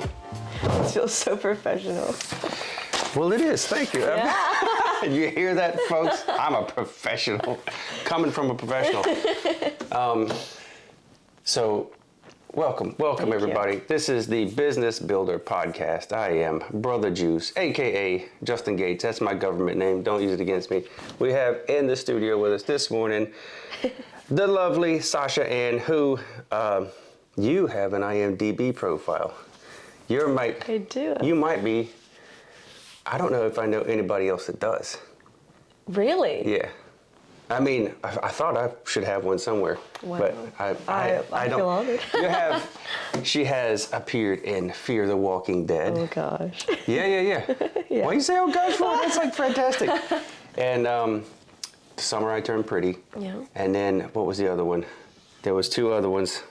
This feels so professional. Well, it is. Thank you. Yeah. You hear that, folks? I'm a professional, coming from a professional. So, welcome Thank everybody. you. This is the Business Builder Podcast. I am Brother Juice, aka Justin Gates. That's my government name. Don't use it against me. We have in the studio with us this morning the lovely Sasha An, who you have an IMDb profile. I do. You might be. I don't know if I know anybody else that does. Really? Yeah. I mean, I thought I should have one somewhere, Wow. but I don't. feel honored. She has appeared in Fear the Walking Dead. Oh gosh. Yeah. Yeah. Why you say, oh gosh, for? That's like fantastic. And The Summer I Turned Pretty. Yeah. And then, what was the other one? There was two other ones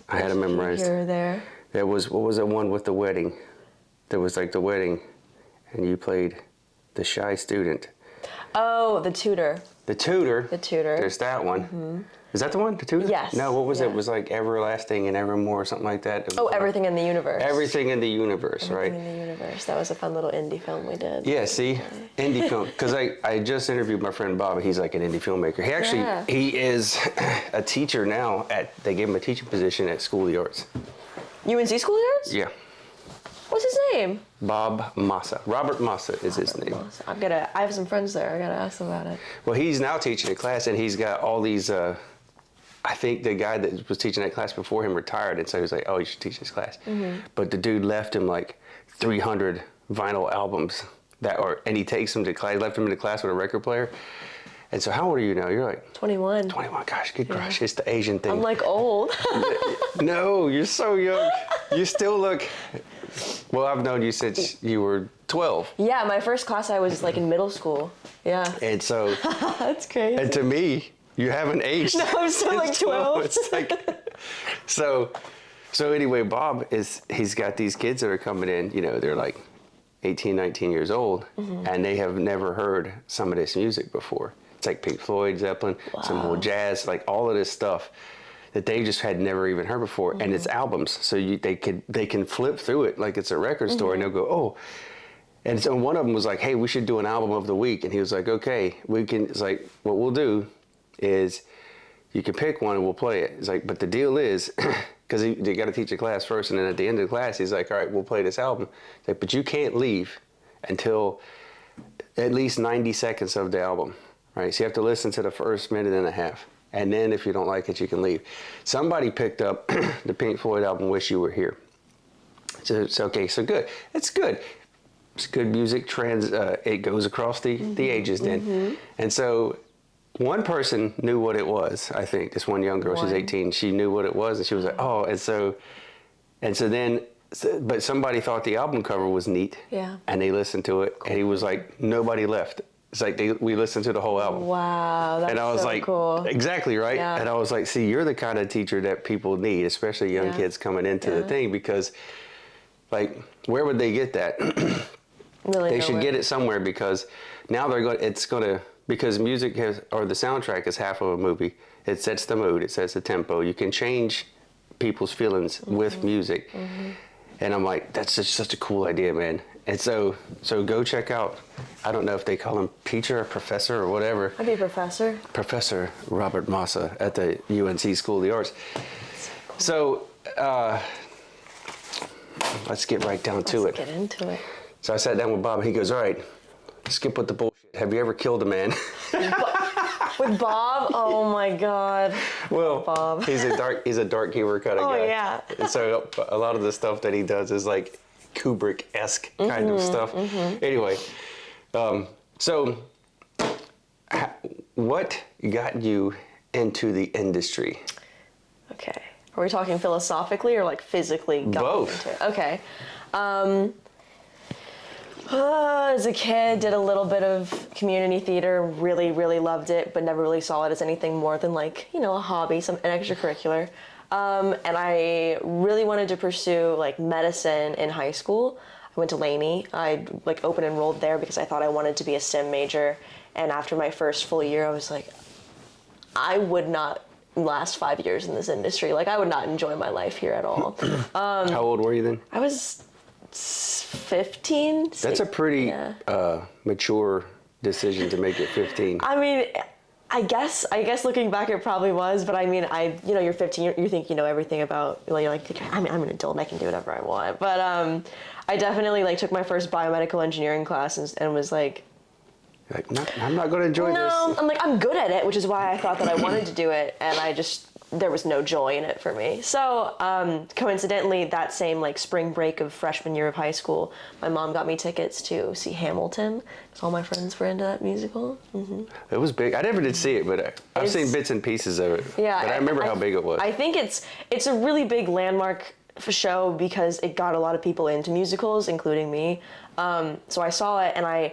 I had them memorized. Here or there. There was, what was the one with the wedding? There was like the wedding, and you played the shy student. Oh, The Tutor. The Tutor. The Tutor. There's that one. Mm-hmm. Is that the one? The Tutor? Yes. No, what was it? Yeah. It was like Everlasting and Evermore or something like that. Oh, Everything in the Universe. Everything in the Universe, right? Everything in the Universe. That was a fun little indie film we did. Yeah, see? Indie film. Because I just interviewed my friend Bob. He's like an indie filmmaker. He actually, he is a teacher now they gave him a teaching position at School of the Arts. UNC School of the Arts? Yeah. What's his name? Bob Massa. Robert Massa is his name. I have some friends there. I gotta ask them about it. Well, he's now teaching a class, and he's got all these. I think the guy that was teaching that class before him retired, and so he was like, "Oh, you should teach this class." Mm-hmm. But the dude left him like 300 vinyl albums and he takes them to class. He left him in the class with a record player. And so, how old are you now? You're like 21. 21. Gosh, good gosh, it's the Asian thing. I'm like old. No, you're so young. You still look. Well, I've known you since you were 12. Yeah, my first class I was like in middle school. Yeah. And so. That's crazy. And to me, you haven't aged. No, I'm still like 12. It's like, so anyway, Bob he's got these kids that are coming in, they're like 18, 19 years old, mm-hmm. and they have never heard some of this music before. It's like Pink Floyd, Zeppelin, some old jazz, like all of this stuff that they just had never even heard before, mm-hmm. and it's albums. So they can flip through it like it's a record store, mm-hmm. and they'll go, oh. And so one of them was like, hey, we should do an album of the week. And he was like, okay, it's like, what we'll do is you can pick one and we'll play it. It's like, but the deal is, because they got to teach a class first, and then at the end of the class, he's like, all right, we'll play this album. It's like, but you can't leave until at least 90 seconds of the album, right? So you have to listen to the first minute and a half. And then if you don't like it, you can leave. Somebody picked up the Pink Floyd album, Wish You Were Here. So it's okay, so good. It's good. It's good music. It goes across the ages then. Mm-hmm. And so one person knew what it was, I think. This one young girl, she's 18. She knew what it was, and she was like, oh. But somebody thought the album cover was neat. Yeah. And they listened to it, and he was like, nobody left. It's like we listened to the whole album. Wow, that's and I was so like, cool. Exactly, right? Yeah. And I was like, see, you're the kind of teacher that people need, especially young kids coming into the thing, because, like, where would they get that? Really they should get it somewhere, because now because music or the soundtrack is half of a movie. It sets the mood, it sets the tempo. You can change people's feelings mm-hmm. with music. Mm-hmm. And I'm like, that's just such a cool idea, man. And so go check out, I don't know if they call him teacher or professor or whatever. I'd be professor. Professor Robert Massa at the UNC School of the Arts. So let's get right down to it. Let's get into it. So I sat down with Bob, and he goes, all right, skip with the bullshit. Have you ever killed a man? With Bob? Oh my God. Well, Bob. he's a dark humor kind of guy. Oh yeah. And so a lot of the stuff that he does is like Kubrick-esque kind mm-hmm, of stuff. Mm-hmm. Anyway, so what got you into the industry? Okay. Are we talking philosophically or like physically? Both. Into it? Okay. As a kid, did a little bit of community theater, really, really loved it, but never really saw it as anything more than like, a hobby, an extracurricular. And I really wanted to pursue like medicine in high school. I went to Laney. I like open enrolled there because I thought I wanted to be a STEM major. And after my first full year, I was like, I would not last 5 years in this industry. Like, I would not enjoy my life here at all. How old were you then? I was 15. That's a pretty yeah. mature decision to make at 15. I mean, I guess looking back it probably was, but I mean, you're 15, you think you know everything about, you're like, I'm an adult, I can do whatever I want. But I definitely like took my first biomedical engineering class and was like, no, I'm not going to enjoy this. No, I'm like, I'm good at it, which is why I thought that I wanted to do it, and there was no joy in it for me. So, coincidentally, that same like spring break of freshman year of high school, my mom got me tickets to see Hamilton, because all my friends were into that musical. Mm-hmm. It was big. I never did see it, but I've seen bits and pieces of it. Yeah. But I remember how big it was. I think it's a really big landmark show because it got a lot of people into musicals, including me. So I saw it, and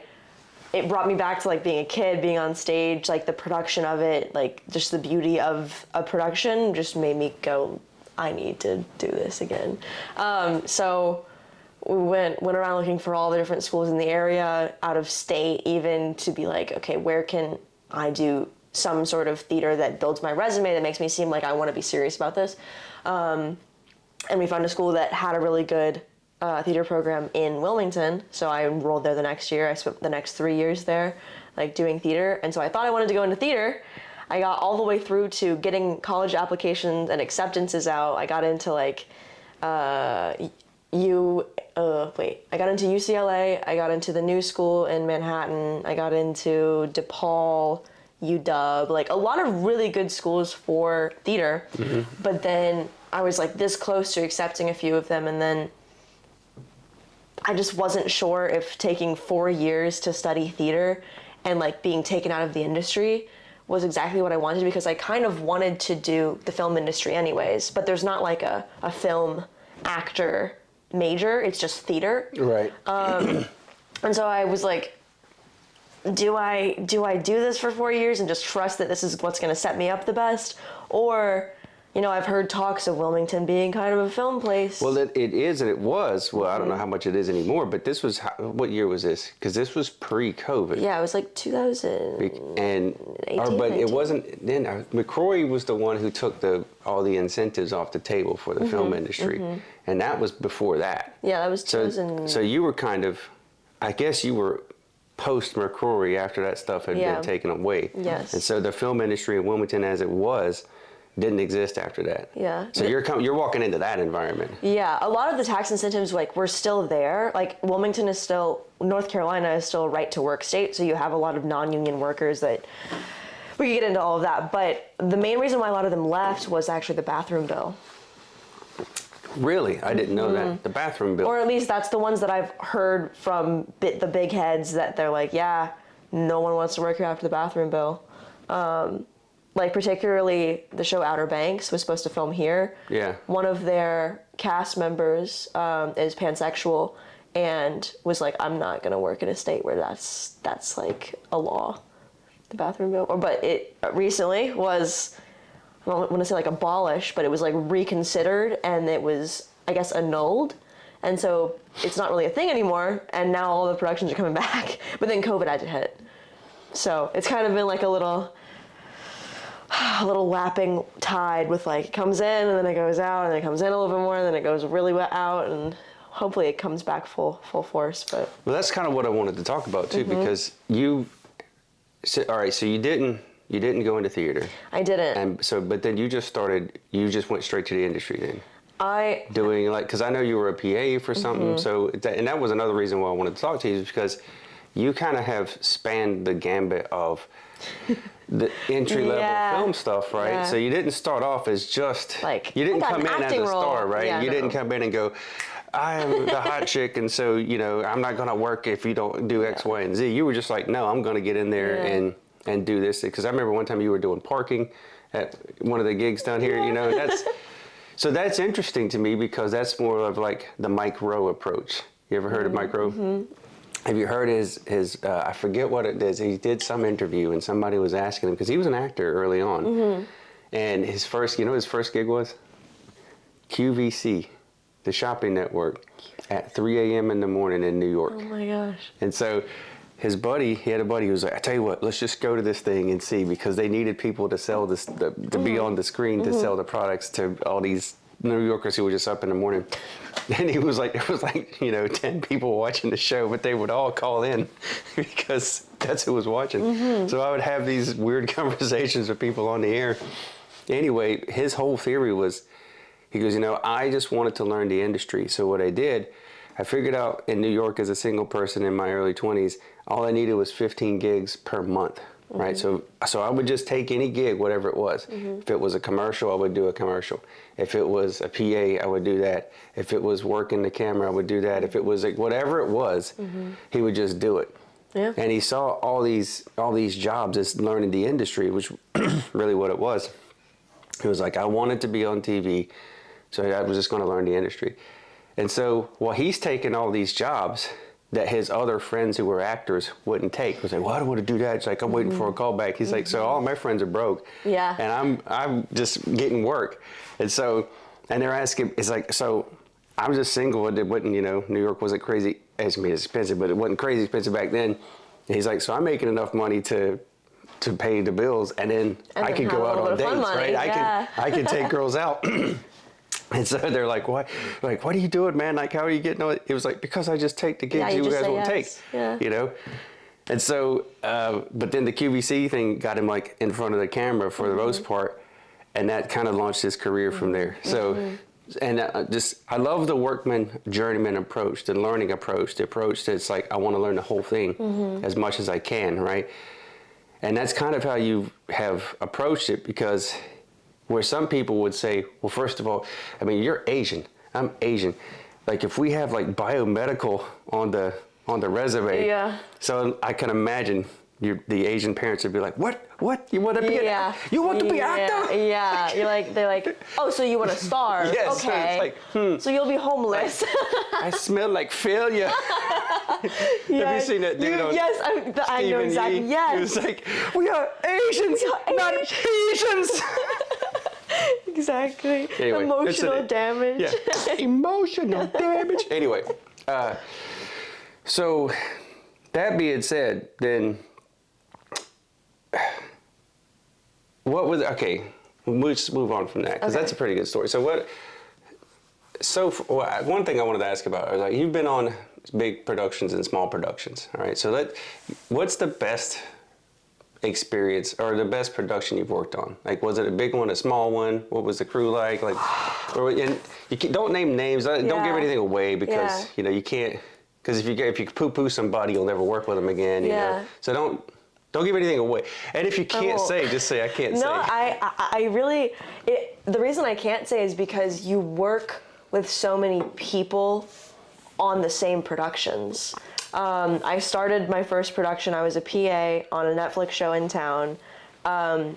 it brought me back to like being a kid, being on stage, like the production of it, like just the beauty of a production just made me go, I need to do this again. So we went around looking for all the different schools in the area, out of state even, to be like, okay, where can I do some sort of theater that builds my resume, that makes me seem like I want to be serious about this. And we found a school that had a really good theater program in Wilmington, so I enrolled there the next year. I spent the next 3 years there, like doing theater, and so I thought I wanted to go into theater. I got all the way through to getting college applications and acceptances out. I got into like I got into UCLA. I got into the New School in Manhattan. I got into DePaul, UW, like a lot of really good schools for theater. Mm-hmm. But then I was like this close to accepting a few of them, and then I just wasn't sure if taking 4 years to study theater and like being taken out of the industry was exactly what I wanted, because I kind of wanted to do the film industry anyways, but there's not like a film actor major, it's just theater. Right. And so I was like, do I do this for 4 years and just trust that this is what's going to set me up the best? Or, you know, I've heard talks of Wilmington being kind of a film place. Well, it is, and it was. Well, I don't know how much it is anymore, but this was, what year was this? Because this was pre-COVID. Yeah, it was like 2018. But it wasn't, then McCrory was the one who took all the incentives off the table for the film industry. Mm-hmm. And that was before that. Yeah, that was 2000. So you were kind of, I guess you were post McCrory after that stuff had been taken away. Yes. And so the film industry in Wilmington as it was didn't exist after that. Yeah. So you're walking into that environment. Yeah, a lot of the tax incentives were still there. Like Wilmington is still, North Carolina is still a right to work state, so you have a lot of non-union workers that, we could get into all of that, but the main reason why a lot of them left was actually the bathroom bill. Really? I didn't know that. The bathroom bill. Or at least that's the ones that I've heard from the big heads, that they're like, yeah, no one wants to work here after the bathroom bill. Like particularly the show Outer Banks was supposed to film here. Yeah. One of their cast members is pansexual and was like, I'm not gonna work in a state where that's like a law, the bathroom bill. But it recently was, I don't want to say like abolished, but it was like reconsidered, and it was, I guess, annulled. And so it's not really a thing anymore, and now all the productions are coming back. But then COVID had to hit. So it's kind of been like a little lapping tide with like, it comes in and then it goes out, and then it comes in a little bit more and then it goes really out, and hopefully it comes back full force. But well, that's kind of what I wanted to talk about too, because so you didn't go into theater. I didn't. And so, but then you just went straight to the industry then. Doing because I know you were a PA for something, so and that was another reason why I wanted to talk to you, is because you kind of have spanned the gambit of the entry-level film stuff, right? Yeah. So you didn't start off as just, like, you didn't come in as a role. star, right? Yeah, you didn't come in and go, I am the hot chick, and so, I'm not going to work if you don't do X, Y, and Z. You were just like, no, I'm going to get in there and do this. Because I remember one time you were doing parking at one of the gigs down here, So that's interesting to me, because that's more of like the Mike Rowe approach. You ever heard of Mike Rowe? Mm-hmm. Have you heard his I forget what it is. He did some interview and somebody was asking him, because he was an actor early on. And his first gig was? QVC, the shopping network, at 3 a.m. in the morning in New York. Oh my gosh. And so his buddy, he had a buddy who was like, I tell you what, let's just go to this thing and see, because they needed people to sell this, to be on the screen to sell the products to all these New Yorkers who were just up in the morning. And he was like, there was like, 10 people watching the show, but they would all call in because that's who was watching. So I would have these weird conversations with people on the air. Anyway, his whole theory was, he goes, I just wanted to learn the industry. So what I did, I figured out in New York as a single person in my early 20s, all I needed was 15 gigs per month, right? So I would just take any gig, whatever it was. If it was a commercial, I would do a commercial. If it was a PA, I would do that. If it was working the camera, I would do that. If it was like whatever it was, he would just do it. Yeah. And he saw all these jobs as learning the industry, which really what it was. He was like, I wanted to be on TV, so I was just going to learn the industry. And so while he's taking all these jobs that his other friends who were actors wouldn't take, he was like, well, I don't want to do that. It's like, I'm waiting for a call back. He's like, so all my friends are broke. Yeah. And I'm just getting work. And they're asking, it's like, so I'm just single. It wasn't, New York wasn't crazy. It's expensive, but it wasn't crazy expensive back then. And he's like, so I'm making enough money to pay the bills, and then I could go out on dates, right? Yeah. I can take girls out. And so they're like, what? Like, what are you doing, man? Like, how are you getting on? It was like, because I just take the gigs you guys won't take, And so, but then the QVC thing got him like in front of the camera for the most part, and that kind of launched his career from there. So, and I love the workman, journeyman approach, the learning approach, the approach that's like, I want to learn the whole thing as much as I can, right? And that's kind of how you have approached it, because where some people would say, well, first of all, I mean, you're Asian, I'm Asian. Like if we have like biomedical on the resume, so I can imagine the Asian parents would be like, what? You want to be you want to be actor? Yeah. They're like, oh, so you want to starve? Yes. Okay. So it's like, so you'll be homeless. I smell like failure. Have you seen that dude on Yes, I know exactly. Yee? Yes. He was like, we are Asians, not Asians. Exactly. Anyway, emotional damage. Yeah. Emotional damage. Anyway, so that being said, then what was we'll just move on from that, because that's a pretty good story. So one thing I wanted to ask about, I was like, you've been on big productions and small productions, all right? So what's the best experience or the best production you've worked on? Like, was it a big one, a small one? What was the crew like? Like, and don't name names. Don't give anything away, because you can't. Because if you poo-poo somebody, you'll never work with them again. You know? So don't give anything away. And if you can't say, just say I can't say. No, I really. The reason I can't say is because you work with so many people on the same productions. I started my first production, I was a PA on a Netflix show in town, and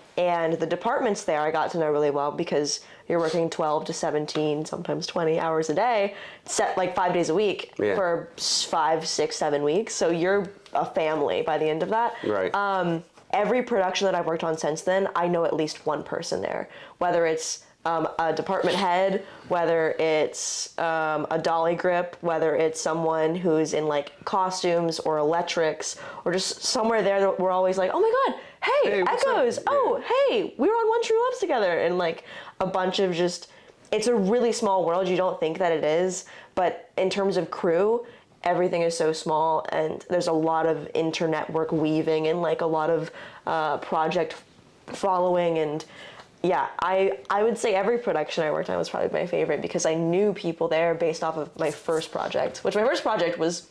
the departments there I got to know really well, because you're working 12 to 17, sometimes 20 hours a day, set like 5 days a week for 5, 6, 7 weeks. So you're a family by the end of that. Right. Every production that I've worked on since then, I know at least one person there, whether it's a department head, whether it's a dolly grip, whether it's someone who's in like costumes or electrics, or just somewhere there that we're always like, oh my God, hey Echoes, hey, we were on One True Loves together, and like a bunch of it's a really small world. You don't think that it is, but in terms of crew, everything is so small, and there's a lot of inter-network weaving and like a lot of project following, and I would say every production I worked on was probably my favorite, because I knew people there based off of my first project, which my first project was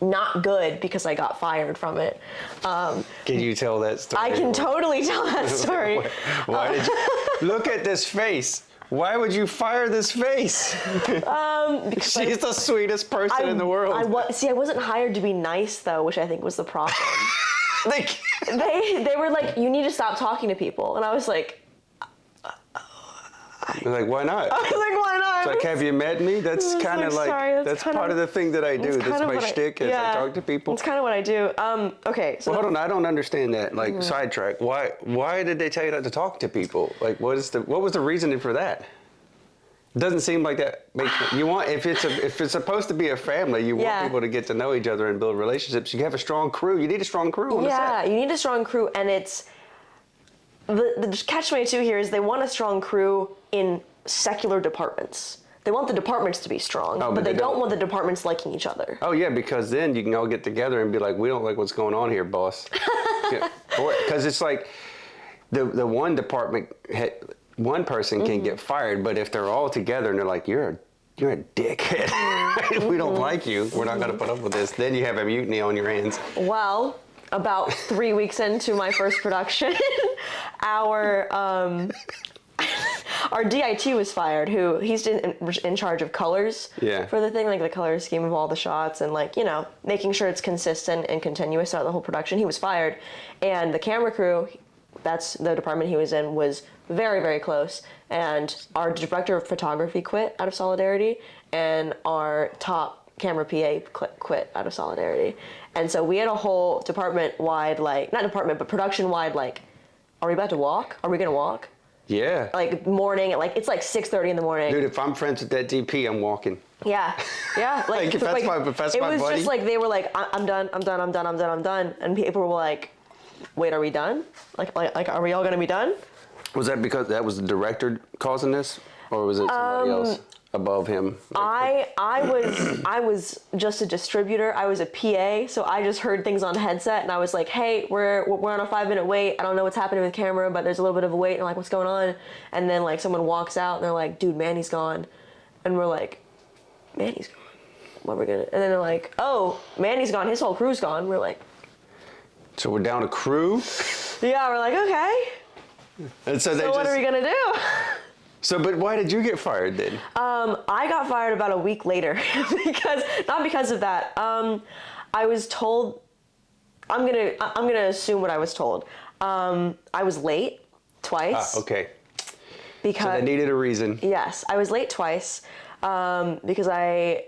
not good because I got fired from it. Can you tell that story? I can totally tell that story. Why did you look at this face? Why would you fire this face? Because she's the sweetest person in the world. I wasn't hired to be nice though, which I think was the problem. They were like, you need to stop talking to people, and I was like, like, why not? I was like, why not? It's like, have you met me? That's kind of like, that's part of the thing that I do. That's my shtick, is I talk to people. That's kind of what I do. Okay. So well, hold on, I don't understand that. Like, sidetrack. Why did they tell you not to talk to people? Like, what was the reasoning for that? Doesn't seem like that makes you want if it's supposed to be a family, you want people to get to know each other and build relationships. You have a strong crew. You need a strong crew on the set. Yeah, you need a strong crew, and it's the catch-22 here is they want a strong crew in secular departments. They want the departments to be strong, but they don't want the departments liking each other. Oh yeah, because then you can all get together and be like, we don't like what's going on here, boss. Because it's like the one department one person can get fired, but if they're all together and they're like, you're a dickhead. If we don't like you, we're not going to put up with this. Then you have a mutiny on your hands. Well, about 3 weeks into my first production, our DIT was fired. He's in charge of colors for the thing, like the color scheme of all the shots and like, you know, making sure it's consistent and continuous throughout the whole production. He was fired, and the camera crew, that's the department he was in, was very, very close. And our director of photography quit out of solidarity, and our top camera PA quit out of solidarity. And so we had a whole department-wide, like, not department, but production-wide, like, are we about to walk? Are we going to walk? Yeah. Like, morning, it's like 6:30 in the morning. Dude, if I'm friends with that DP, I'm walking. Yeah. Like, if that's my buddy. It was just like, they were like, I'm done. And people were like, wait, are we done? Like, are we all going to be done? Was that because that was the director causing this? Or was it somebody else above him? I was just a distributor. I was a PA, so I just heard things on headset, and I was like, hey, we're on a 5-minute wait. I don't know what's happening with camera, but there's a little bit of a wait. And I'm like, what's going on? And then like someone walks out, and they're like, dude, Manny's gone. And we're like, Manny's gone? What are we gonna? And then they're like, oh, Manny's gone. His whole crew's gone. We're like, so we're down a crew? Yeah, we're like, okay. And so what are we gonna do? So, but why did you get fired then? I got fired about a week later not because of that. I was told, I'm gonna assume what I was told. I was late twice. Ah, okay. Because so they needed a reason. Yes, I was late twice because I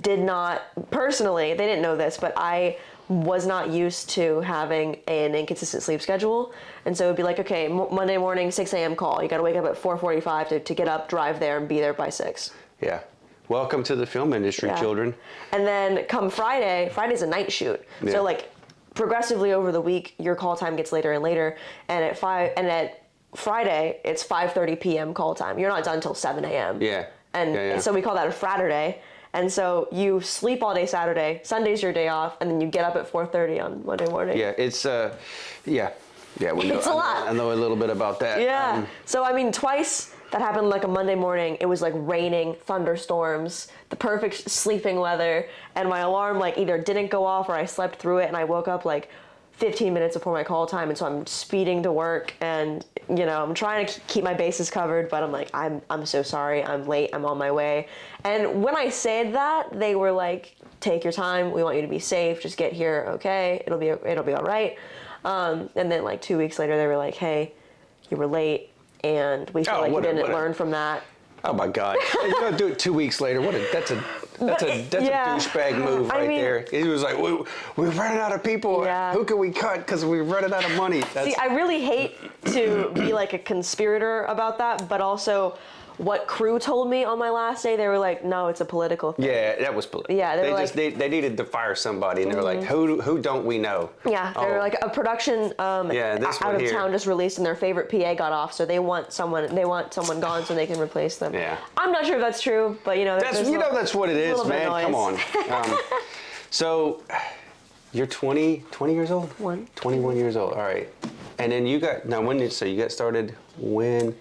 did not, personally, they didn't know this, but I was not used to having an inconsistent sleep schedule. And so it'd be like, okay, Monday morning, 6 a.m. call. You got to wake up at 4:45 to get up, drive there, and be there by 6. Yeah. Welcome to the film industry, children. And then come Friday's a night shoot. Yeah. So like progressively over the week, your call time gets later and later. And at Friday, it's 5:30 p.m. call time. You're not done until 7 a.m. Yeah. And so we call that a Fraturday. And so you sleep all day Saturday, Sunday's your day off, and then you get up at 4:30 on Monday morning. Yeah, it's it's a lot. I know a little bit about that. Yeah. So I mean, twice that happened like a Monday morning. It was like raining, thunderstorms, the perfect sleeping weather, and my alarm like either didn't go off or I slept through it, and I woke up like 15 minutes before my call time, and so I'm speeding to work, and you know, I'm trying to keep my bases covered, but I'm like, I'm so sorry, I'm late, I'm on my way. And when I said that, they were like, take your time, we want you to be safe, just get here, okay, it'll be all right. And then like 2 weeks later, they were like, hey, you were late, and we feel like you didn't learn from that. Oh my God! You don't do it 2 weeks later. That's a douchebag move right there. He was like, we're running out of people. Yeah. Who can we cut? Because we're running out of money. See, I really hate to be like a conspirator about that, but also what crew told me on my last day, they were like, no, it's a political thing. Yeah, that was political. Yeah, they needed to fire somebody, and they were like, who don't we know? Yeah, they were like a production out of town just released, and their favorite PA got off, so they want someone gone so they can replace them. Yeah. I'm not sure if that's true, but you know, that's what it is, man. Come on. So, you're 20 years old? 21 years old. All right. And then you got started when?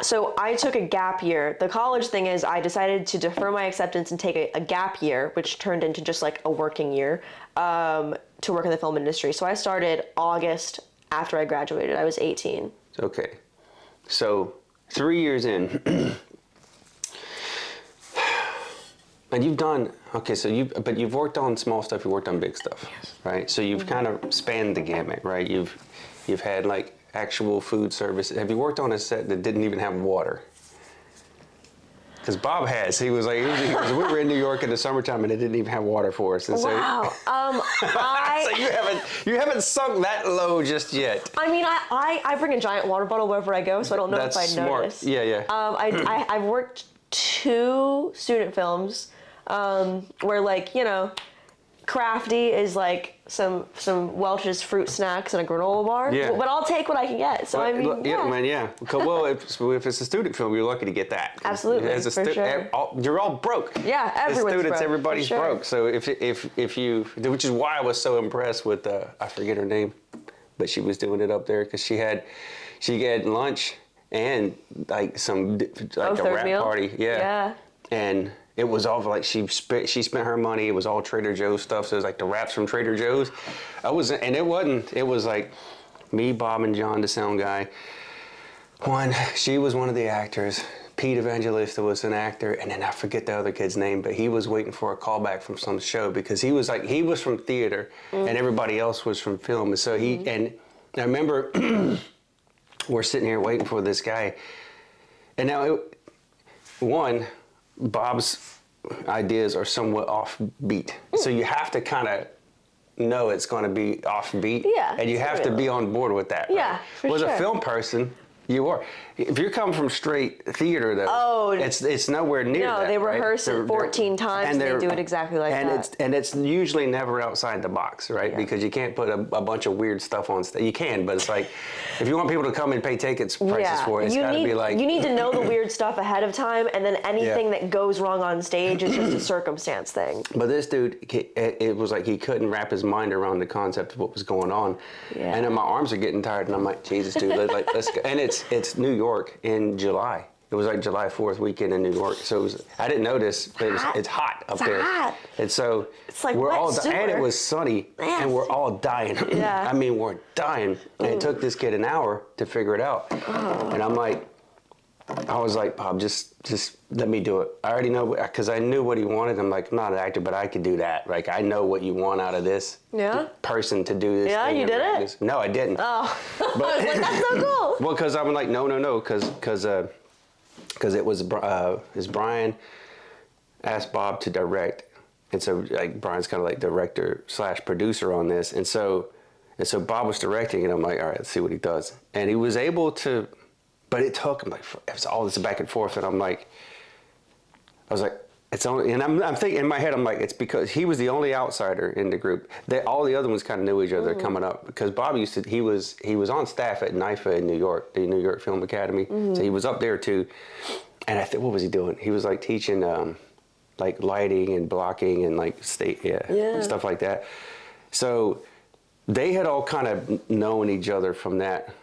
So I took a gap year. The college thing is I decided to defer my acceptance and take a gap year, which turned into just like a working year, to work in the film industry. So I started August after I graduated. I was 18. Okay. So 3 years in. And you've done, but you've worked on small stuff, you've worked on big stuff, right? So you've kind of spanned the gamut, right? You've had like actual food service. Have you worked on a set that didn't even have water? Because Bob has. He was like, we were in New York in the summertime and it didn't even have water for us. And wow. So you haven't sunk that low just yet. I mean, I bring a giant water bottle wherever I go, so I don't know if I'd smart. notice. Yeah. I've worked 2 student films where, like, you know, crafty is like some Welch's fruit snacks and a granola bar. Yeah. But I'll take what I can get. So I mean, yeah, man, yeah. Well, if it's a student film, you're lucky to get that. Absolutely, As a for sure. you're all broke. Yeah, everyone's As students, broke, everybody's for sure. broke. So if you, which is why I was so impressed with I forget her name, but she was doing it up there because she had lunch and like a third wrap meal? party. Yeah. Yeah. And it was all like she spent her money. It was all Trader Joe's stuff. So it was like the wraps from Trader Joe's. It was like me, Bob, and John, the sound guy. She was one of the actors. Pete Evangelista was an actor, and then I forget the other kid's name, but he was waiting for a callback from some show because he was from theater, and everybody else was from film. And so and I remember we're sitting here waiting for this guy, and now Bob's ideas are somewhat offbeat. So you have to kind of know it's going to be offbeat. Yeah, And you have to be on board with that. Yeah, right? for As sure. a film person, you are. If you're coming from straight theater, though, it's nowhere near that. No, they right? rehearse it 14 times and they do it exactly like that. And it's usually never outside the box, right? Yeah. Because you can't put a bunch of weird stuff on stage. You can, but it's like, if you want people to come and pay tickets prices for it, it's got to be like... You need to know the weird stuff ahead of time, and then anything that goes wrong on stage is just a circumstance thing. But this dude, it was like he couldn't wrap his mind around the concept of what was going on. Yeah. And then my arms are getting tired, and I'm like, Jesus, dude, let's go. And it's New York in July. It was like July 4th weekend in New York. So I didn't notice, but it's hot up there. Hot. And so It's like we're wet all sewer. and it was sunny, Yeah. and we're all dying. Yeah. I mean, we're dying. And it took this kid an hour to figure it out. And I was like, Bob, just let me do it. I already know, because I knew what he wanted. I'm like, I'm not an actor, but I could do that. Like, I know what you want out of this person to do this. Yeah, thing you and did write it? this. No, I didn't. Oh, But, I was like, that's so cool. Well, because I'm like, no, because it was Brian asked Bob to direct, and so like Brian's kind of like director / producer on this, and so Bob was directing, and I'm like, all right, let's see what he does, and he was able to, but it took him like it was all this back and forth, and I was like, it's only, and I'm thinking in my head, I'm like, it's because he was the only outsider in the group. All the other ones kind of knew each other coming up, because Bob he was on staff at NYFA in New York, the New York Film Academy, so he was up there too. And I think, what was he doing? He was like teaching like lighting and blocking and like stuff like that. So they had all kind of known each other from that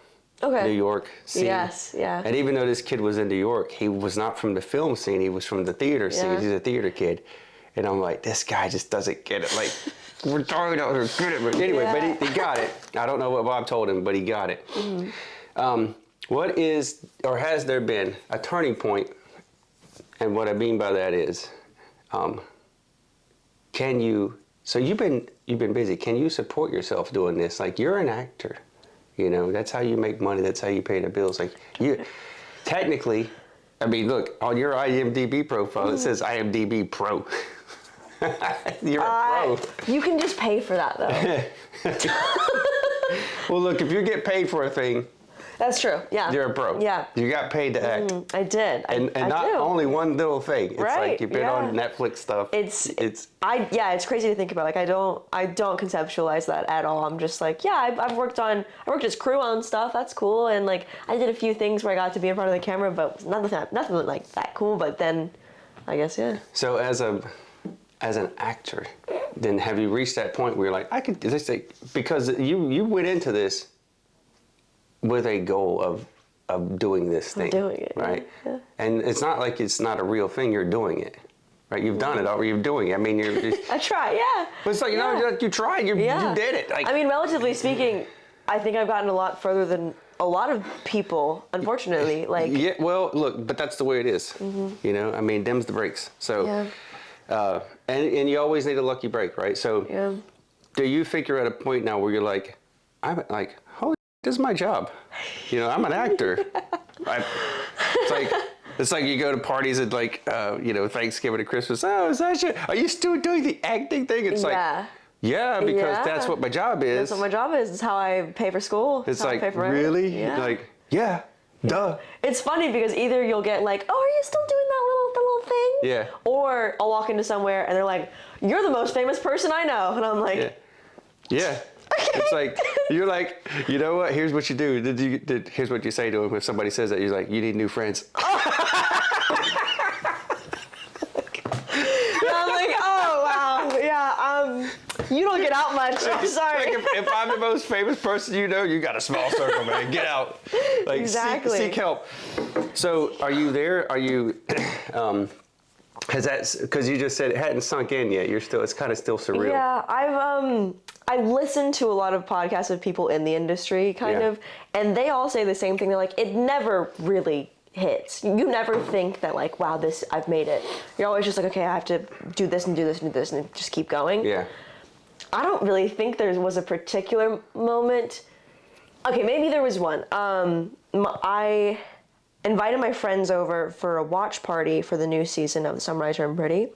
New York scene. Yes, yeah. And even though this kid was in New York, he was not from the film scene. He was from the theater scene. Yeah. He's a theater kid. And I'm like, this guy just doesn't get it. Like, we're talking about her good at it. Anyway, but he got it. I don't know what Bob told him, but he got it. What is, or has there been, a turning point? And what I mean by that is, so you've been busy. Can you support yourself doing this? Like, you're an actor. You know, that's how you make money. That's how you pay the bills. Like, you, technically, I mean, look, on your IMDb profile, it says IMDb Pro. You're a pro. You can just pay for that, though. Well, look, if you get paid for a thing, That's true, yeah. you're a pro. Yeah. You got paid to act. I did. And I not do. only one little thing. It's Right, like you've been on Netflix stuff. It's crazy to think about. Like, I don't conceptualize that at all. I'm just like, yeah, I worked as crew on stuff. That's cool. And like, I did a few things where I got to be in front of the camera, but nothing like that cool. But then, I guess, yeah. So as an actor, then have you reached that point where you're like, I could do this thing? Because you went into this with a goal of doing this thing. Doing it, right? yeah. And it's not like it's not a real thing. You're doing it, right? You've done it, or you're doing it. I mean, you're. I try, yeah. But it's like, you know, you tried. You did it. Like, I mean, relatively speaking, I think I've gotten a lot further than a lot of people, unfortunately. Like, yeah. Well, look, but that's the way it is. You know, I mean, them's the breaks. So, and you always need a lucky break, right? So, do you think you're at a point now where you're like, I'm like, holy, this is my job. You know, I'm an actor. It's like you go to parties at like, you know, Thanksgiving and Christmas. Oh, Sasha, are you still doing the acting thing? It's like, yeah, because that's what my job is. That's what my job is. It's how I pay for school. It's how like, I pay for rent. really? Yeah. Like, yeah, duh. It's funny because either you'll get like, oh, are you still doing the little thing. Yeah. Or I'll walk into somewhere and they're like, "You're the most famous person I know," and I'm like, yeah. It's like, you're like, you know what? Here's what you do. Here's what you say to them if somebody says that. You're like, you need new friends. And I'm like, "Oh wow, yeah, you don't get out much. I'm sorry." Like if I'm the most famous person you know, you got a small circle, man. Get out. Like, Exactly. seek help. So, are you there? Are you? Has that? Because you just said it hadn't sunk in yet. You're still. It's kind of still surreal. Yeah, I've listened to a lot of podcasts of people in the industry, kind of, and they all say the same thing. They're like, it never really hits. You never think that like, wow, I've made it. You're always just like, okay, I have to do this and do this and do this and just keep going. Yeah. I don't really think there was a particular moment. Okay, maybe there was one. I invited my friends over for a watch party for the new season of The Summer I Turned Pretty.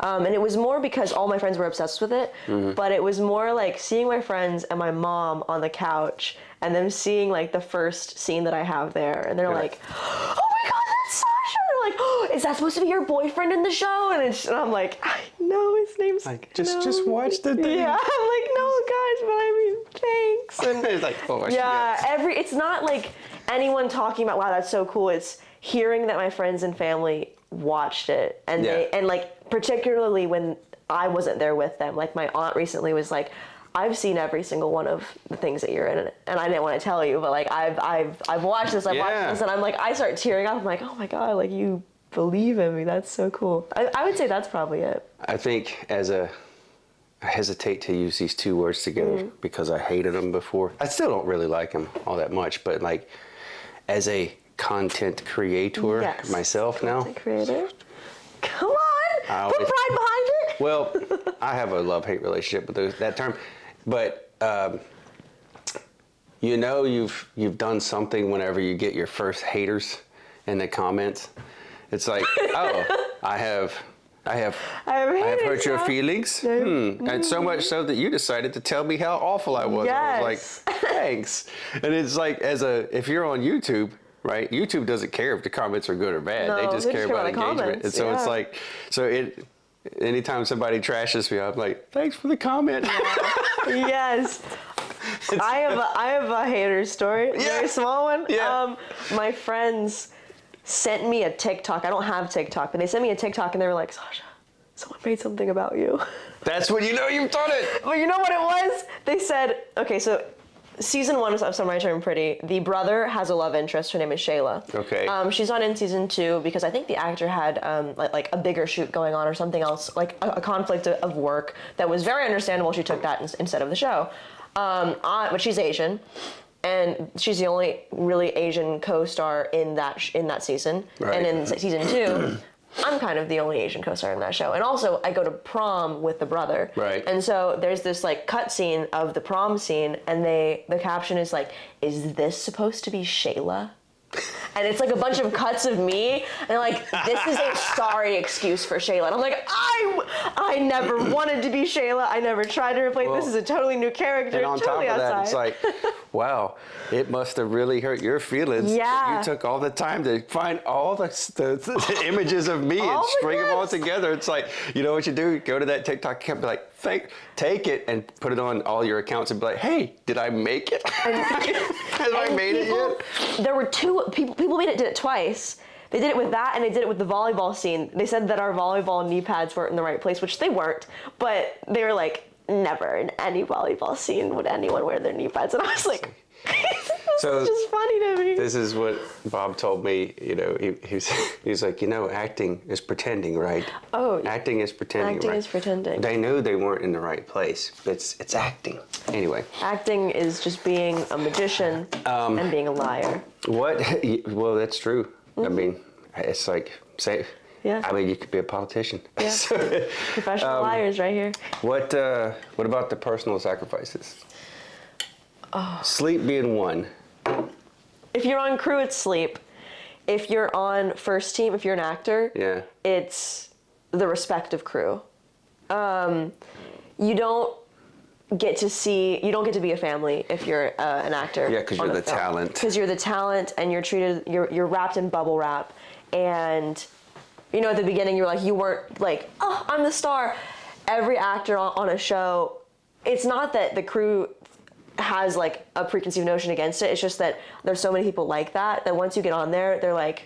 And it was more because all my friends were obsessed with it, but it was more like seeing my friends and my mom on the couch and them seeing like the first scene that I have there. And they're like, "Oh my God, that's Sasha!" And they're like, "Oh, is that supposed to be your boyfriend in the show?" And I'm like, "I know, his name's Like, just watch the thing. Yeah, I'm like, "No, guys, but I mean, thanks." And It's like, oh, it's not like anyone talking about, "Wow, that's so cool." It's hearing that my friends and family watched it, and like particularly when I wasn't there with them. Like my aunt recently was like, "I've seen every single one of the things that you're in," and I didn't want to tell you, but like I've watched this, watched this, and I'm like, I start tearing up. I'm like, "Oh my God, like you believe in me? That's so cool." I would say that's probably it. I think I hesitate to use these two words together because I hated them before. I still don't really like them all that much, but like as a content creator myself now. Content creator? Come on! Put pride behind it! Well, I have a love-hate relationship with that term, but you know you've done something whenever you get your first haters in the comments. It's like, oh, I have hurt your feelings, and so much so that you decided to tell me how awful I was. I was like, thanks. And it's like, if you're on YouTube, right? YouTube doesn't care if the comments are good or bad. They just care about engagement. Comments. And so it's like, anytime somebody trashes me, I'm like, thanks for the comment. Yes. I have a hater story. A very small one. Yeah. My friends sent me a TikTok. I don't have TikTok, but they sent me a TikTok and they were like, "Sasha, someone made something about you." That's when you know you've done it. But you know what it was? They said, okay, so season 1 of Summer I Turned Pretty, the brother has a love interest. Her name is Shayla. Okay. She's not in season 2 because I think the actor had like a bigger shoot going on or something else, like a conflict of work that was very understandable. She took that instead of the show. But she's Asian, and she's the only really Asian co-star in that season. Right. And in season 2, I'm kind of the only Asian co-star in that show. And also, I go to prom with the brother. Right. And so there's this like cut scene of the prom scene, and the caption is like, "Is this supposed to be Shayla?" And it's like a bunch of cuts of me, and they're like, "This is a sorry excuse for Shayla." And I'm like, I never wanted to be Shayla. I never tried to replace. This is a totally new character. And on totally top of that, outside. it's like, wow, it must have really hurt your feelings. Yeah. You took all the time to find all the images of me and string them all together. It's like, you know what you do? Go to that TikTok account, be like, take it and put it on all your accounts and be like, "Hey, did I make it? Have I made it yet?" There were two people did it twice. They did it with that, and they did it with the volleyball scene. They said that our volleyball knee pads weren't in the right place, which they weren't, but they were like, "Never in any volleyball scene would anyone wear their knee pads." And I was like, So it's just funny to me. This is what Bob told me. You know, he's like, acting is pretending, right? Oh, acting is pretending. Acting right? is pretending. They knew they weren't in the right place. It's acting. Anyway. Acting is just being a magician and being a liar. What? Well, that's true. I mean, it's like say. Yeah. I mean, you could be a politician. Yeah. Professional liars right here. What about the personal sacrifices? Sleep being one. If you're on crew, it's sleep. If you're on first team, if you're an actor, it's the respect of crew. You don't get to be a family if you're an actor. Yeah, because you're the talent. Because you're the talent, and you're wrapped in bubble wrap, and you know, at the beginning you were like, you weren't like, oh, I'm the star. Every actor on a show, it's not that the crew has like a preconceived notion against it. It's just that there's so many people like that once you get on there, they're like,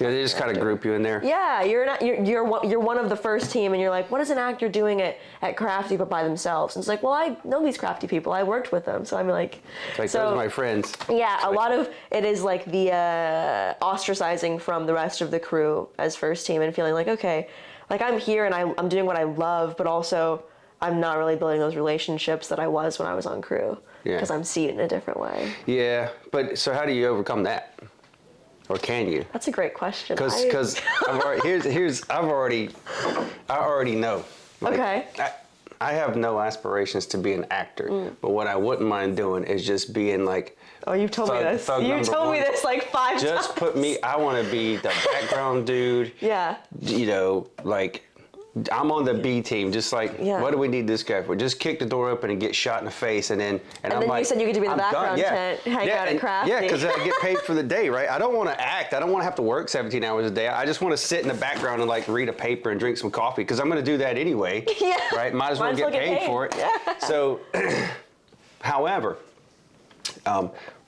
yeah, they just kind of group you in there. yeah, you're one of the first team, and you're like, what is an actor doing at Crafty but by themselves? And it's like, well, I know these Crafty people. I worked with them, so I'm like, It's like, those are my friends. Yeah, It's a like, lot of it is like the ostracizing from the rest of the crew as first team, and feeling like, okay, like I'm here and I'm doing what I love, but also I'm not really building those relationships that I was when I was on crew, because I'm seen in a different way. Yeah, but so how do you overcome that? Or can you? That's a great question. Because I already know. Like, Okay. I have no aspirations to be an actor, but what I wouldn't mind doing is just being like. Oh, you've told me this. You told me this like 5 times. Just put me. I want to be the background dude. Yeah. You know, like. I'm on the B team, just like, what do we need this guy for? Just kick the door open and get shot in the face, and then I'm then like, you said you get to be in the I'm background done. tent, hang out at Crafty. Yeah, because I get paid for the day, right? I don't want to act. I don't want to have to work 17 hours a day. I just want to sit in the background and like read a paper and drink some coffee, because I'm going to do that anyway. Yeah. Right? Might as well get paid for it. Yeah. So, however,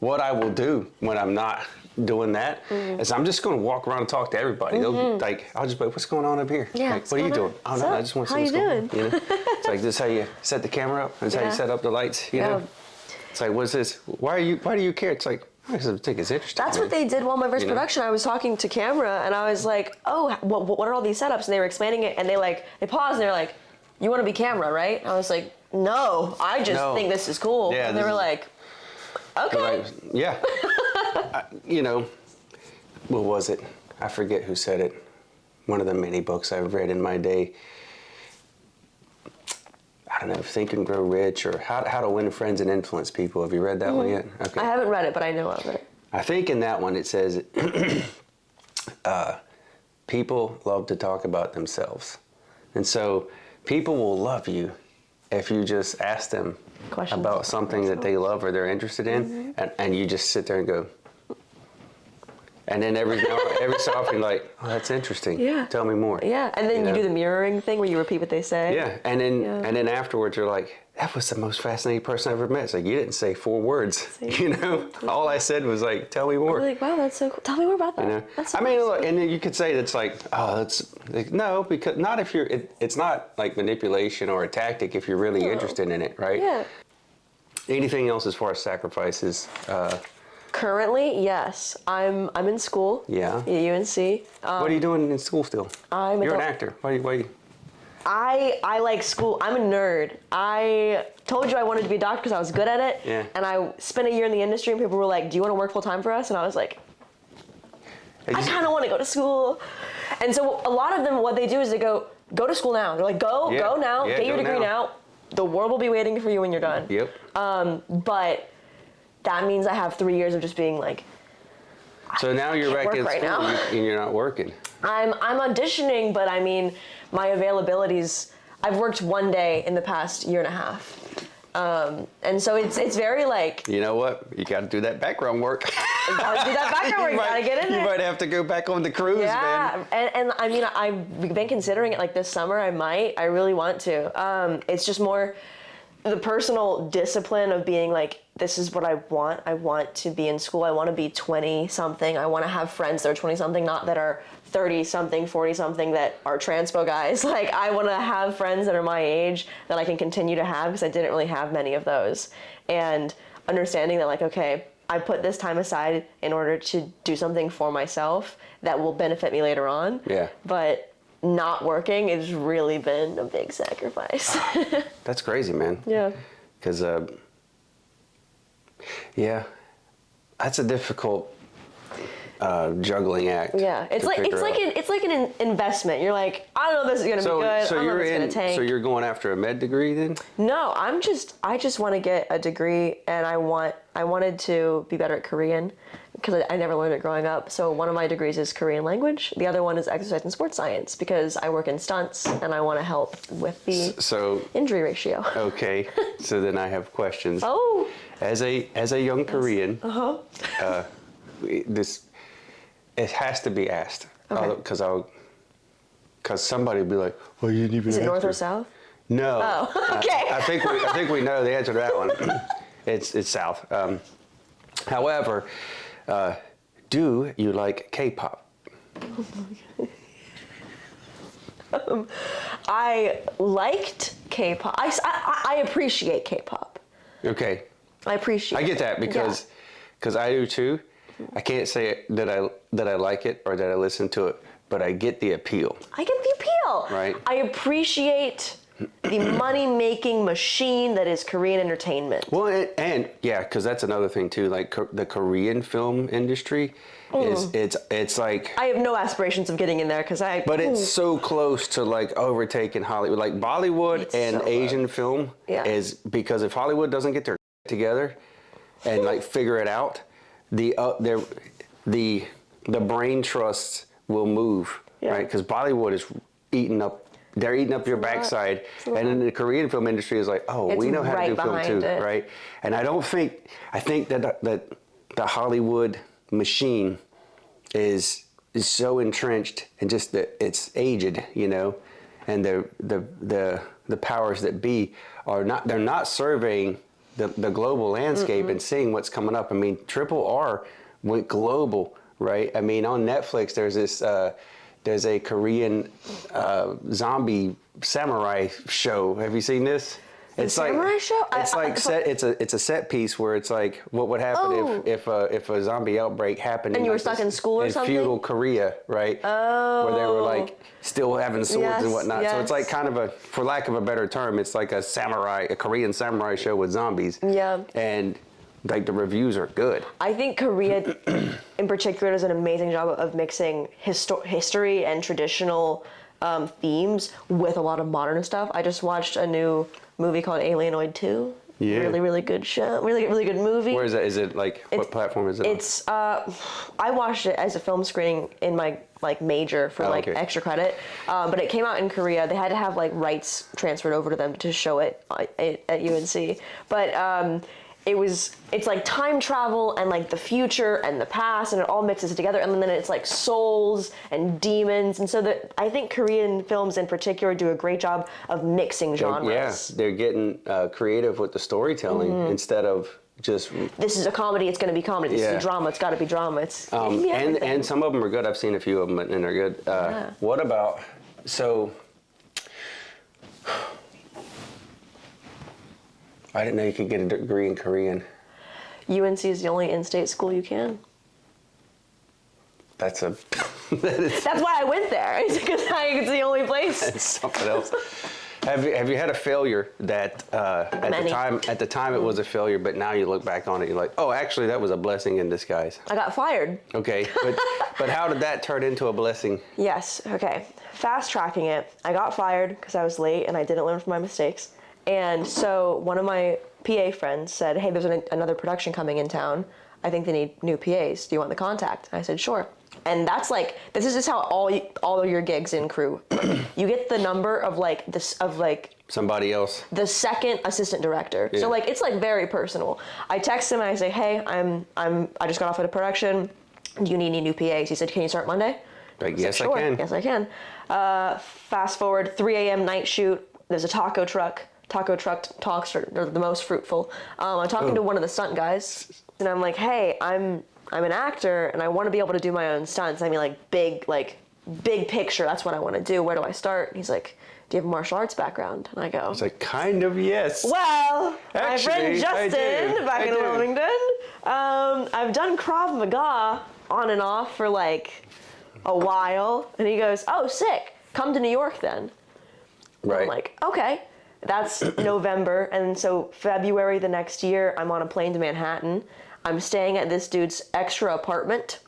what I will do when I'm not doing that is I'm just going to walk around and talk to everybody. They'll be like, I'll just be like, what's going on up here? Yeah, like, what are you doing? Oh no, I just want to see what's going on. You know? It's like, this is how you set the camera up. This is how you set up the lights. You know? It's like, what's this? Why do you care? It's like, because I think it's interesting. That's what they did while my first production. I was talking to camera and I was like, oh, what are all these setups? And they were explaining it, and they paused and they're like, you want to be camera, right? And I was like, no, I just think this is cool. Yeah, and they were like, okay. Like, yeah. You know, what was it? I forget who said it. One of the many books I've read in my day. I don't know, Think and Grow Rich, or How to Win Friends and Influence People. Have you read that one yet? Okay. I haven't read it, but I know of it. I think in that one it says, people love to talk about themselves. And so people will love you if you just ask them Questions about something that they love or they're interested in, and you just sit there and go, and then every so often you're like, oh, that's interesting. Yeah. Tell me more. Yeah, and then you do the mirroring thing where you repeat what they say. Yeah, and then afterwards you're like, that was the most fascinating person I've ever met. It's like, you didn't say 4 words. You know, all I said was like, tell me more. I'm like, wow, that's so cool. Tell me more about that. You know? That's so I mean, cool. look, and then you could say that's like, oh, that's like, no, because not if you're. It's not like manipulation or a tactic if you're really interested in it, right? Yeah. Anything else as far as sacrifices? Currently, yes. I'm in school. Yeah. At UNC. What are you doing in school still? You're an actor. Why? I like school. I'm a nerd. I told you I wanted to be a doctor because I was good at it. Yeah. And I spent a year in the industry, and people were like, do you want to work full time for us? And I was like, I kind of want to go to school. And so a lot of them, what they do is they go to school now. They're like, go now, get your degree now. The world will be waiting for you when you're done. Yep. But that means I have 3 years of just being like, so now you're back in right school now. and you're not working. I'm auditioning, but I mean, my availabilities, I've worked 1 day in the past year and a half. And so it's very like... You know what? You got to do that background work. You gotta do that background work. You gotta get in there. You might have to go back on the cruise, man. Yeah, and I mean, I've been considering it like this summer. I really want to. It's just more the personal discipline of being like, this is what I want. I want to be in school. I want to be 20-something. I want to have friends that are 20-something, not that are 30-something, 40-something that are transpo guys. Like, I want to have friends that are my age that I can continue to have, because I didn't really have many of those. And understanding that, like, okay, I put this time aside in order to do something for myself that will benefit me later on. Yeah. But not working has really been a big sacrifice. That's crazy, man. Yeah. Because, that's a difficult juggling act. Yeah, it's like an investment. You're like, I don't know if this is gonna be good. So I don't know if it's gonna tank. So you're going after a med degree then? No, I just want to get a degree, and I wanted to be better at Korean because I never learned it growing up. So one of my degrees is Korean language. The other one is exercise and sports science, because I work in stunts and I want to help with the injury ratio. Okay, so then I have questions. Oh. As a young Korean, it has to be asked, because because somebody would be like, well, you didn't even Is it north answer. or south? No. Oh, okay. I think we know the answer to that one. It's south. However, do you like K-pop? I liked K-pop. I appreciate K-pop. Okay. I appreciate. I get that because I do too. I can't say that I like it or that I listen to it, but I get the appeal. I get the appeal. Right. I appreciate the money-making machine that is Korean entertainment. Well, and because that's another thing too. Like the Korean film industry it's like. I have no aspirations of getting in there because But it's so close to like overtaking Hollywood. Like Bollywood It's and so Asian film is, because if Hollywood doesn't get their together and like figure it out, the brain trusts will move, right? Because Bollywood is eating up. They're eating up your backside, and then the Korean film industry is like, oh, we know how to do film too, right? And I think that the Hollywood machine is so entrenched and just that it's aged, you know, and the powers that be they're not surveying the global landscape and seeing what's coming up. I mean, Triple R went global, right? I mean, on Netflix there's a Korean zombie samurai show. Have you seen this? It's like samurai show? It's a set piece where it's like what would happen if a zombie outbreak happened. And you were stuck in school or something? In feudal Korea, right? Oh. Where they were like still having swords and whatnot. Yes. So it's like kind of for lack of a better term, it's like a Korean samurai show with zombies. Yeah. And like the reviews are good. I think Korea, in particular, does an amazing job of mixing history and traditional themes with a lot of modern stuff. I just watched a new movie called Alienoid 2. Yeah. Really, really good show. Really good movie. Where is that? Is it like, what platform is it on? I watched it as a film screening in my major for extra credit, but it came out in Korea. They had to have rights transferred over to them to show it at UNC. But it's like time travel and the future and the past, and it all mixes together, and then it's like souls and demons, and so I think Korean films in particular do a great job of mixing genres. They're getting creative with the storytelling instead of just. This is a comedy. It's going to be comedy. This is a drama. It's got to be drama. It can be everything. And some of them are good. I've seen a few of them, and they're good. What about I didn't know you could get a degree in Korean. UNC is the only in-state school you can. That's why I went there. It's because it's the only place. That's something else. Have you had a failure that at the time it was a failure, but now you look back on it, you're like, oh, actually that was a blessing in disguise. I got fired. Okay, but how did that turn into a blessing? Yes. Okay. Fast tracking it. I got fired because I was late and I didn't learn from my mistakes. And so one of my PA friends said, hey, there's another production coming in town. I think they need new PAs. Do you want the contact? And I said, sure. And that's this is just how all of your gigs in crew, you get the number of somebody else, the second assistant director. Yeah. So it's very personal. I text him and I say, hey, I just got off at a production. Do you need any new PAs? He said, can you start Monday? Yes, sure. I can. Yes, I can. Fast forward, 3 a.m. night shoot. There's a taco truck. Taco truck talks are the most fruitful. I'm talking to one of the stunt guys, and I'm like, hey, I'm an actor, and I want to be able to do my own stunts. I mean, big picture. That's what I want to do. Where do I start? And he's like, do you have a martial arts background? And I go, it's kind of yes. Well, actually, my friend Justin back in Wilmington, I've done Krav Maga on and off for a while, and he goes, oh, sick. Come to New York then. Right. I'm like, okay. That's November, and so February the next year, I'm on a plane to Manhattan. I'm staying at this dude's extra apartment.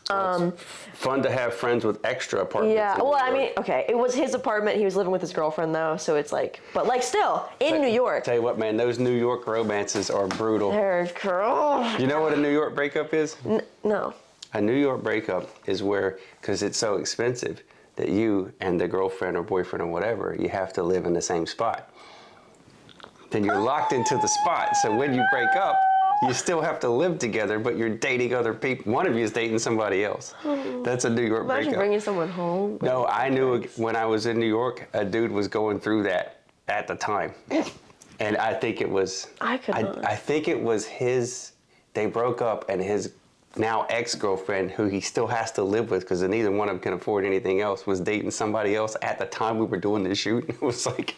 It's fun to have friends with extra apartments. Yeah, well, I mean, okay, it was his apartment. He was living with his girlfriend, though, so it's but still, in New York. Tell you what, man, those New York romances are brutal. They're cool. You know what a New York breakup is? No. A New York breakup is because it's so expensive, that you and the girlfriend or boyfriend or whatever, you have to live in the same spot. Then you're locked into the spot. So when you break up, you still have to live together, but you're dating other people. One of you is dating somebody else. That's a New York Imagine breakup. bringing someone home. No, I knew when I was in New York, a dude was going through that at the time. And I think it was, I could not. I think it was they broke up, and his now ex-girlfriend, who he still has to live with because neither one of them can afford anything else, was dating somebody else at the time we were doing the shoot. It was like,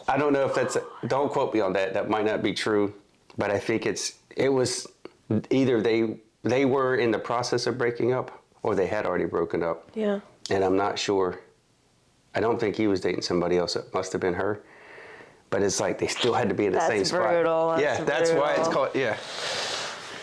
I don't know if don't quote me on that. That might not be true, but I think it was either they were in the process of breaking up or they had already broken up. Yeah. And I'm not sure. I don't think he was dating somebody else. It must have been her. But it's like they still had to be in the same spot. That's why it's called, yeah.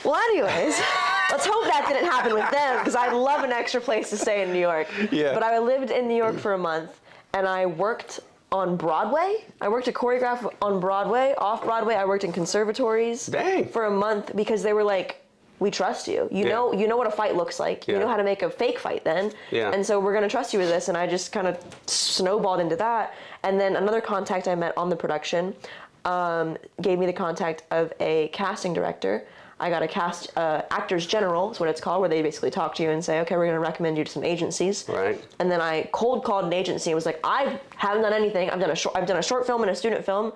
Well, anyways, let's hope that didn't happen with them, because I'd love an extra place to stay in New York. Yeah. But I lived in New York for a month, and I worked on Broadway. I worked to choreograph on Broadway. Off Broadway, I worked in conservatories. Dang. For a month, because they were like, we trust you. You know what a fight looks like. You know how to make a fake fight then. Yeah. And so we're going to trust you with this. And I just kind of snowballed into that. And then another contact I met on the production gave me the contact of a casting director. I got a actors general is what it's called, where they basically talk to you and say, okay, we're going to recommend you to some agencies. Right. And then I cold called an agency and was like, I haven't done anything. I've done a short film and a student film.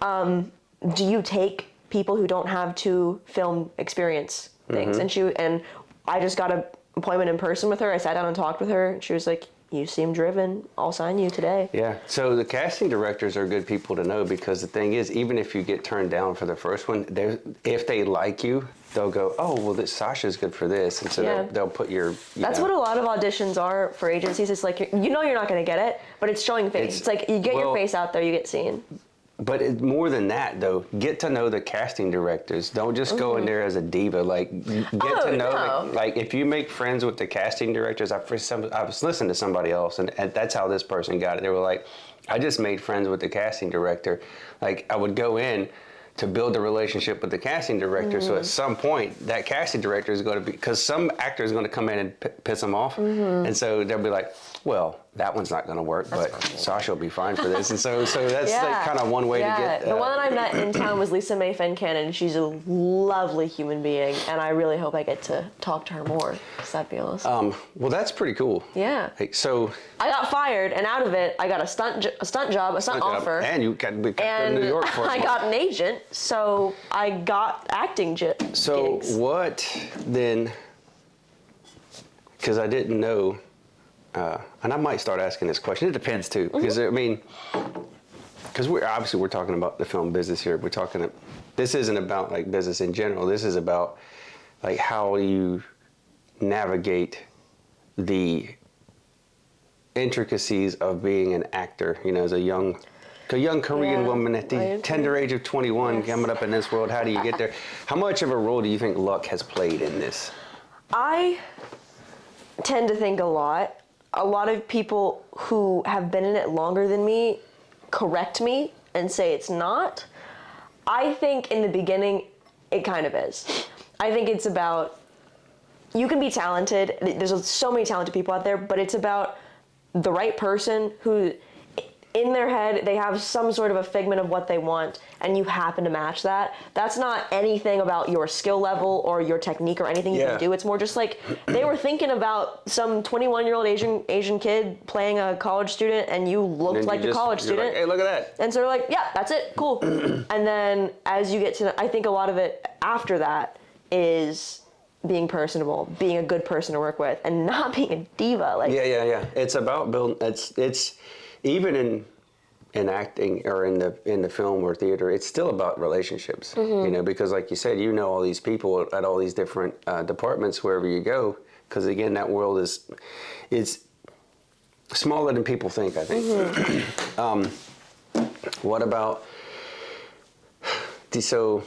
Do you take people who don't have to film experience things? Mm-hmm. And I just got an appointment in person with her. I sat down and talked with her, and she was like, you seem driven. I'll sign you today. Yeah. So the casting directors are good people to know, because the thing is, even if you get turned down for the first one, if they like you, they'll go, oh, well, Sasha's good for this. And so they'll put your... That's what a lot of auditions are for agencies. It's like, you're not going to get it, but it's showing face. It's like you get your face out there, you get seen. But more than that, though, get to know the casting directors. Don't just go in there as a diva. Like, get to know, like, if you make friends with the casting directors, I was listening to somebody else, and that's how this person got it. They were like, I just made friends with the casting director. Like, I would go in to build a relationship with the casting director. So at some point, that casting director is going to be, because some actor is going to come in and piss them off. And so they'll be like, well, that one's not going to work, but Sasha will be fine for this. And so that's like kind of one way to get... The one that I met in town was Lisa Mae Fencannon. She's a lovely human being, and I really hope I get to talk to her more, because that'd be awesome. Well, that's pretty cool. Yeah. Like, so... I got fired, and out of it, I got a stunt offer. And you got to go to New York for it. I got an agent, so I got acting gigs. So what then... Because I didn't know... and I might start asking this question. It depends too, because I mean, because we're talking about the film business here. This isn't about like business in general. This is about like how you navigate the intricacies of being an actor. You know, as a young Korean woman at the tender age of 21, coming up in this world. How do you get there? How much of a role do you think luck has played in this? I tend to think a lot. A lot of people who have been in it longer than me correct me and say it's not. I think in the beginning, it kind of is. I think it's about, you can be talented. There's so many talented people out there, but it's about the right person who, in their head, they have some sort of a figment of what they want, and you happen to match that. That's not anything about your skill level or your technique or anything you can do. It's more just like they were thinking about some 21-year-old Asian kid playing a college student, and you looked like the college student. Like, hey, look at that. And so they're like, yeah, that's it, cool. And then as you get to, I think a lot of it after that is being personable, being a good person to work with, and not being a diva. Like, yeah. It's about building. It's even in acting or in the film or theater, it's still about relationships. You know, because like you said, you know all these people at all these different departments wherever you go. Because again, that world is smaller than people think, I think. What about? So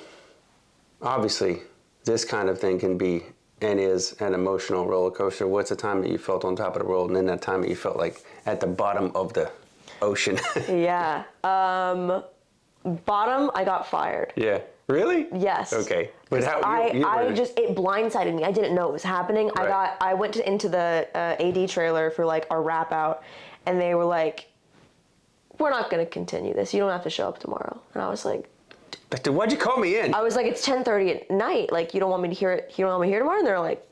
obviously, this kind of thing can be and is an emotional roller coaster. What's the time that you felt on top of the world, and then that time that you felt like at the bottom of the ocean? Yeah. Bottom, I got fired. Yeah. Really? Yes. Okay. But how? It blindsided me. I didn't know it was happening. Right. I went into the AD trailer for like our wrap out, and they were like, "We're not going to continue this. You don't have to show up tomorrow." And I was like, Why'd you call me in? I was like, it's 10:30 at night. Like, you don't want me to hear it? You don't want me here tomorrow? And they're like,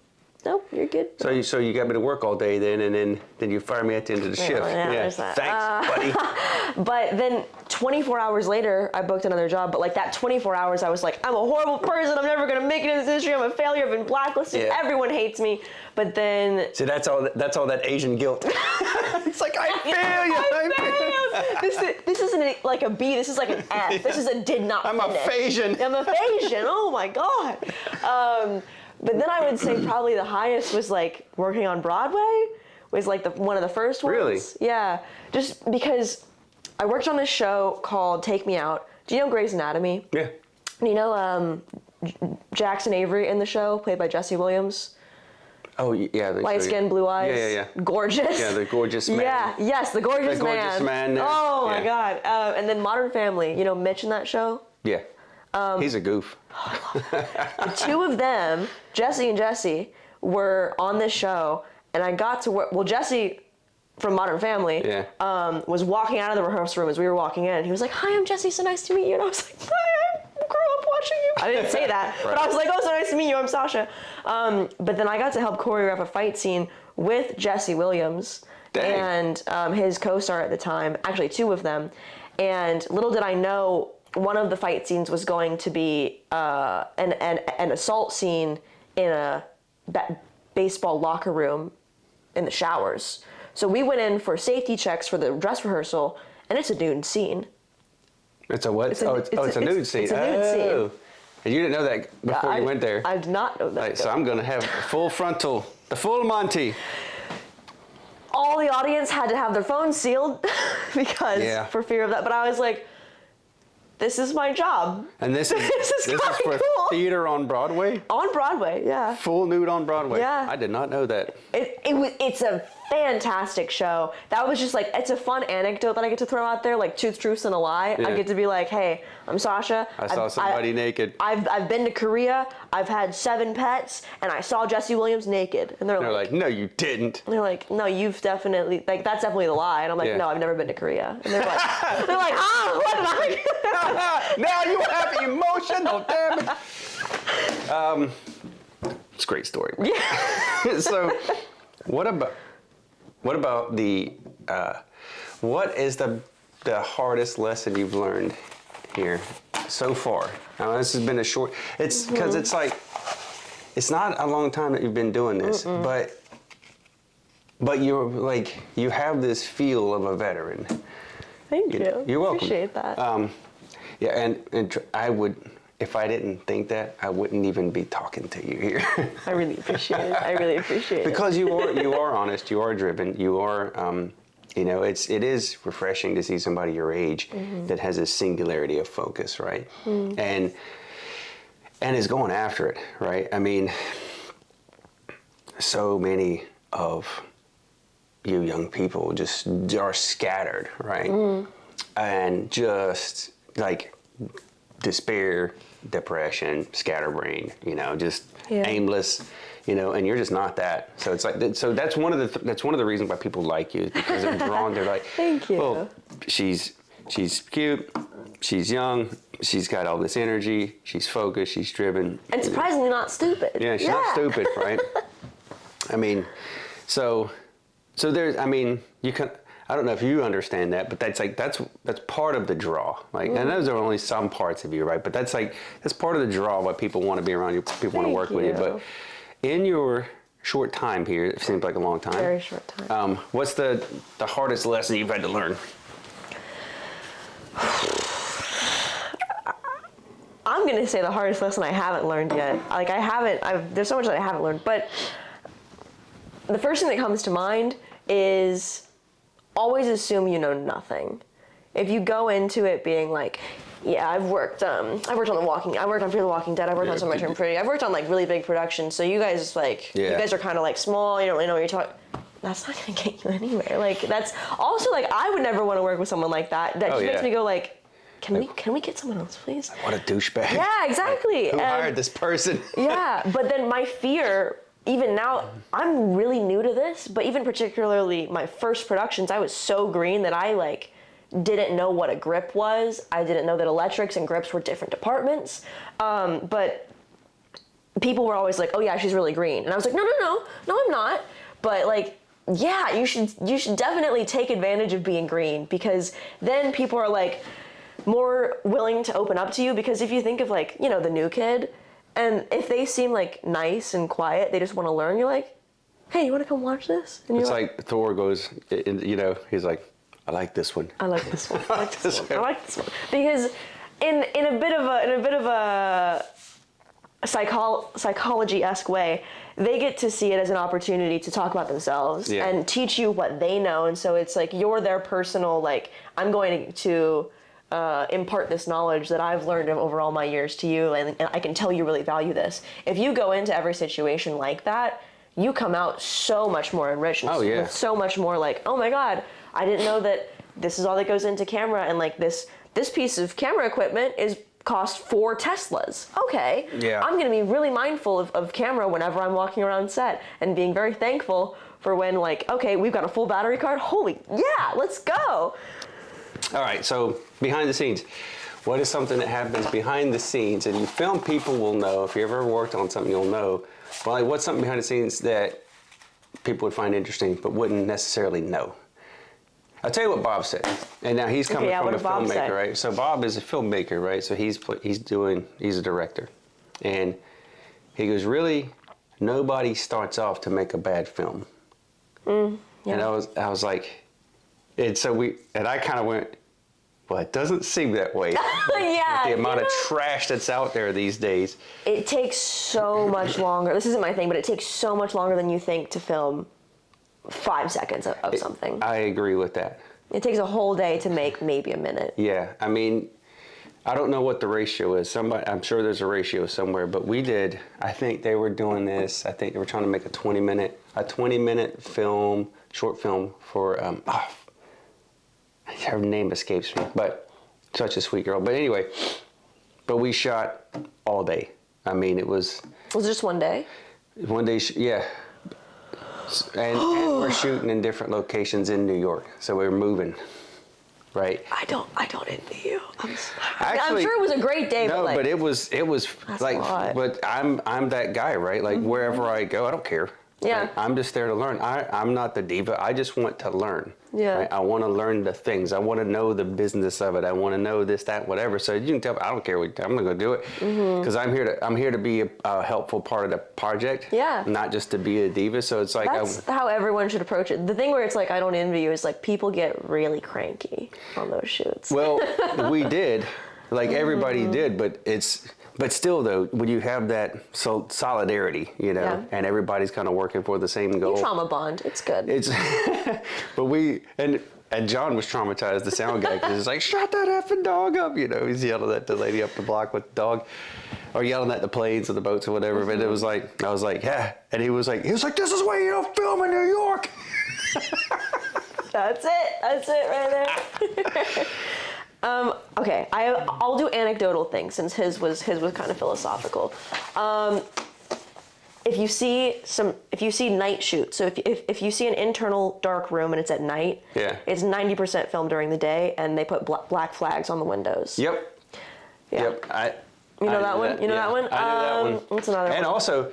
nope, you're good. So you got me to work all day then, and then you fire me at the end of the shift. Yeah, there's that. Thanks, buddy. But then 24 hours later, I booked another job. But like that 24 hours, I was like, I'm a horrible person. I'm never gonna make it in this industry. I'm a failure. I've been blacklisted. Yeah. Everyone hates me. But then See, that's all that Asian guilt. It's like, I fail you. this isn't like a B. This is like an F. This is a did not I'm finish. a Phasian. I'm a Phasian. Oh my God. But then I would say probably the highest was like working on Broadway. Was like one of the first ones. Really? Yeah. Just because I worked on this show called Take Me Out. Do you know Grey's Anatomy? Yeah. You know Jackson Avery in the show, played by Jesse Williams. Oh, yeah. Light skin, blue eyes. Yeah. Gorgeous. Yeah, the gorgeous man. Yeah, yes, the gorgeous man. The gorgeous man there. Oh my Yeah. God. And then Modern Family, you know Mitch in that show? Yeah. He's a goof. The two of them, Jesse and Jesse, were on this show, and I got to work. Well, Jesse from Modern Family was walking out of the rehearsal room as we were walking in. He was like, "Hi, I'm Jesse. So nice to meet you." And I was like, "Hi, I grew up watching you." I didn't say that, but I was like, "Oh, so nice to meet you. I'm Sasha." But then I got to help choreograph a fight scene with Jesse Williams and his co-star at the time. Actually, two of them. And little did I know, one of the fight scenes was going to be an assault scene in a baseball locker room in the showers. So we went in for safety checks for the dress rehearsal, and it's a nude scene. It's a what? It's a nude scene. It's a nude scene. And you didn't know that before you went there. I did not know that. Right, so I'm going to have full frontal, the full Monty. All the audience had to have their phones sealed because for fear of that. But I was like, this is my job. And this is for cool. theater on Broadway? On Broadway, yeah. Full nude on Broadway? Yeah. I did not know that. It's a fantastic show. That was just like, it's a fun anecdote that I get to throw out there, like truths, and a lie. Yeah. I get to be like, hey, I'm Sasha. I saw somebody naked. I've been to Korea. I've had 7 pets, and I saw Jesse Williams naked. And they're like, no, you didn't. And they're like, no, you've definitely, like, that's definitely the lie. And I'm like, no, I've never been to Korea. And they're like, what did I? Now you have emotional damage. It's a great story. Yeah. So, what about the? What is the hardest lesson you've learned here so far? Now, this has been a short. It's because it's like, it's not a long time that you've been doing this, but you're like, you have this feel of a veteran. Thank you. You're welcome. Appreciate that. Yeah, and I would, if I didn't think that, I wouldn't even be talking to you here. I really appreciate it. I really appreciate it. Because you are honest, you are driven, you are, it is refreshing to see somebody your age that has a singularity of focus, right? And is going after it, right? I mean, so many of you young people just are scattered, right? And just like despair, depression, scatterbrain, just aimless, and you're just not that. So it's like, so that's one of the reasons why people like you, is because they're drawn. They're like, thank you. Well, she's cute, she's young, she's got all this energy, she's focused, she's driven, and surprisingly not stupid. Yeah, she's not stupid, right? I mean, so there's, I mean, you can. I don't know if you understand that, but that's part of the draw. Like, and those are only some parts of you, right? But that's part of the draw why people want to be around you, people want to work with you. But in your short time here, it seems like a long time. Very short time. What's the hardest lesson you've had to learn? I'm gonna say the hardest lesson I haven't learned yet. Like there's so much that I haven't learned, but the first thing that comes to mind is always assume you know nothing. If you go into it being like, yeah, I've worked on Fear the Walking Dead, I've worked on So Much I'm Pretty, I've worked on like really big productions, so you guys you guys are kind of like small, you don't really know what you're talking. That's not gonna get you anywhere. Like, that's also like, I would never want to work with someone like that. That just makes me go like, can we get someone else, please? What a douchebag. Yeah, exactly. Who hired this person? Yeah, but then my fear, even now, I'm really new to this, but even particularly my first productions, I was so green that I like didn't know what a grip was. I didn't know that electrics and grips were different departments. But people were always like, oh yeah, she's really green. And I was like, no, I'm not. But like, yeah, you should definitely take advantage of being green, because then people are like more willing to open up to you. Because if you think of like, you know, the new kid, and if they seem like nice and quiet, they just want to learn, you're like, hey, you want to come watch this? And it's like Thor goes, you know, he's like, I like this one. I like this one. I like this one. I like this one. Because in a bit of a psychology-esque way, they get to see it as an opportunity to talk about themselves and teach you what they know. And so it's like you're their personal, like, I'm going to impart this knowledge that I've learned over all my years to you, and I can tell you really value this. If you go into every situation like that, you come out so much more enriched. Oh, yeah. With so much more like, oh my God, I didn't know that this is all that goes into camera, and like this piece of camera equipment cost 4 Teslas. Okay. Yeah. I'm gonna be really mindful of camera whenever I'm walking around set, and being very thankful for when like, okay, we've got a full battery card. Holy, yeah, let's go. All right, so behind the scenes. What is something that happens behind the scenes? And you film people will know, if you ever worked on something, you'll know. But like, what's something behind the scenes that people would find interesting but wouldn't necessarily know? I'll tell you what Bob said. And now he's coming from a filmmaker, right? So Bob is a filmmaker, right? So he's a director. And he goes, really, nobody starts off to make a bad film. Yeah. And I was like, and I kind of went, well, it doesn't seem that way. Yeah. With the amount of trash that's out there these days. It takes so much longer. This isn't my thing, but it takes so much longer than you think to film 5 seconds of something. I agree with that. It takes a whole day to make maybe a minute. Yeah, I mean, I don't know what the ratio is. I'm sure there's a ratio somewhere, but I think they were doing this. I think they were trying to make a 20-minute film, short film for, her name escapes me, but such a sweet girl. But anyway, we shot all day. I mean, it was... Was it just one day? One day, yeah. And we're shooting in different locations in New York, so we're moving, right? I don't envy you. I'm sure it was a great day. No, but it was that's like, a lot. but I'm that guy, right? Like wherever I go, I don't care. Yeah. Like, I'm just there to learn. I'm not the diva. I just want to learn. Yeah. Right? I want to learn the things. I want to know the business of it. I want to know this, that, whatever. So you can tell me, I don't care. I'm going to go do it because I'm here to be a helpful part of the project. Yeah. Not just to be a diva. So it's like that's how everyone should approach it. The thing where it's like I don't envy you is like people get really cranky on those shoots. Well, we did, like everybody did, but still, though, when you have that solidarity, you know, and everybody's kind of working for the same goal. You trauma bond. It's good. But and John was traumatized, the sound guy, because he's like, shut that effing dog up. You know, he's yelling at the lady up the block with the dog, or yelling at the planes or the boats or whatever. But it was like, I was like, yeah. And he was like, this is why you don't film in New York. That's it right there. Okay, I'll do anecdotal things since his was kind of philosophical. If you see night shoots, so if you see an internal dark room and it's at night, it's 90% filmed during the day, and they put black flags on the windows. Yep. Yeah. Yep. You know that one? You know that one? I know that one. What's another one? And also,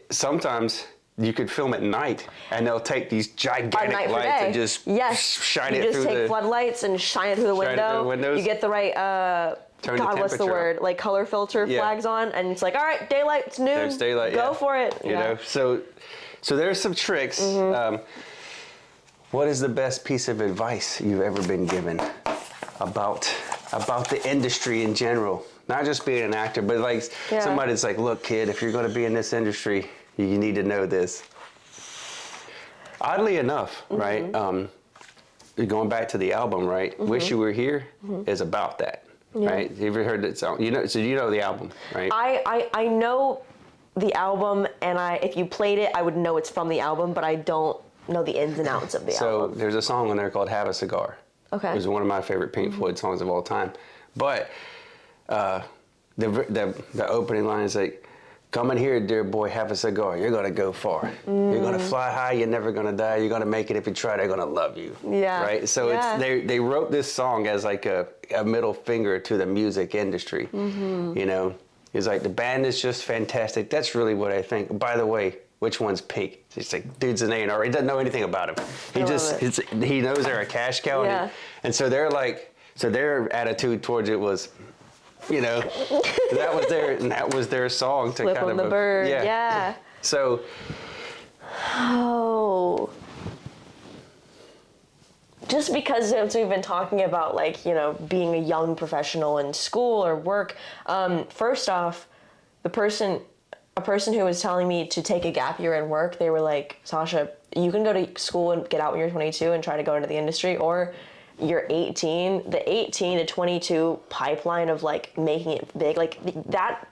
sometimes you could film at night, and they'll take these gigantic lights and just shine it through the... You just take floodlights and shine it through the window. You get the right... what's the word? Like color filter flags on, and it's like, all right, daylight, it's noon. There's daylight. Go for it. You know, so there's some tricks. What is the best piece of advice you've ever been given about the industry in general? Not just being an actor, but like somebody's like, look, kid, if you're going to be in this industry, you need to know this. Oddly enough, right? Going back to the album, right? Wish You Were Here is about that. Right? You ever heard that song? You know, so you know the album, right? I know the album, and if you played it, I would know it's from the album, but I don't know the ins and outs of the album. So there's a song on there called Have a Cigar. Okay. It was one of my favorite Pink Floyd songs of all time. But the opening line is like, come in here, dear boy, have a cigar. You're gonna go far. You're gonna fly high. You're never gonna die. You're gonna make it if you try. They're gonna love you. Yeah. Right. So Yeah. they wrote this song as like a middle finger to the music industry. You know, it's like the band is just fantastic. That's really what I think. By the way, which one's peak? It's like, dude's an A&R. He doesn't know anything about him. He knows they're a cash cow. Yeah. And so they're like, so their attitude towards it was, you know, that was their song to Flip kind on of the bird. Yeah. So, oh, just because since we've been talking about like, you know, being a young professional in school or work, first off, a person who was telling me to take a gap year and work, they were like, Sasha, you can go to school and get out when you're 22 and try to go into the industry, or you're 18. The 18 to 22 pipeline of like making it big, like that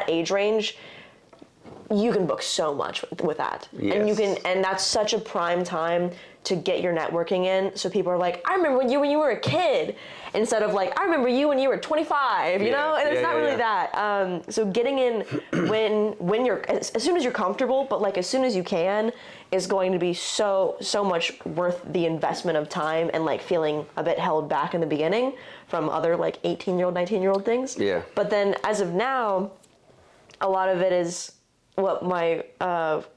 age range, you can book so much with that. Yes. And that's such a prime time to get your networking in. So people are like, I remember when you were a kid, instead of like, I remember you when you were 25, you know? And it's not really that. So getting in when you're, as soon as you're comfortable, but like as soon as you can, is going to be so much worth the investment of time and like feeling a bit held back in the beginning from other like 18-year-old, 19-year-old things. Yeah. But then as of now, a lot of it is what my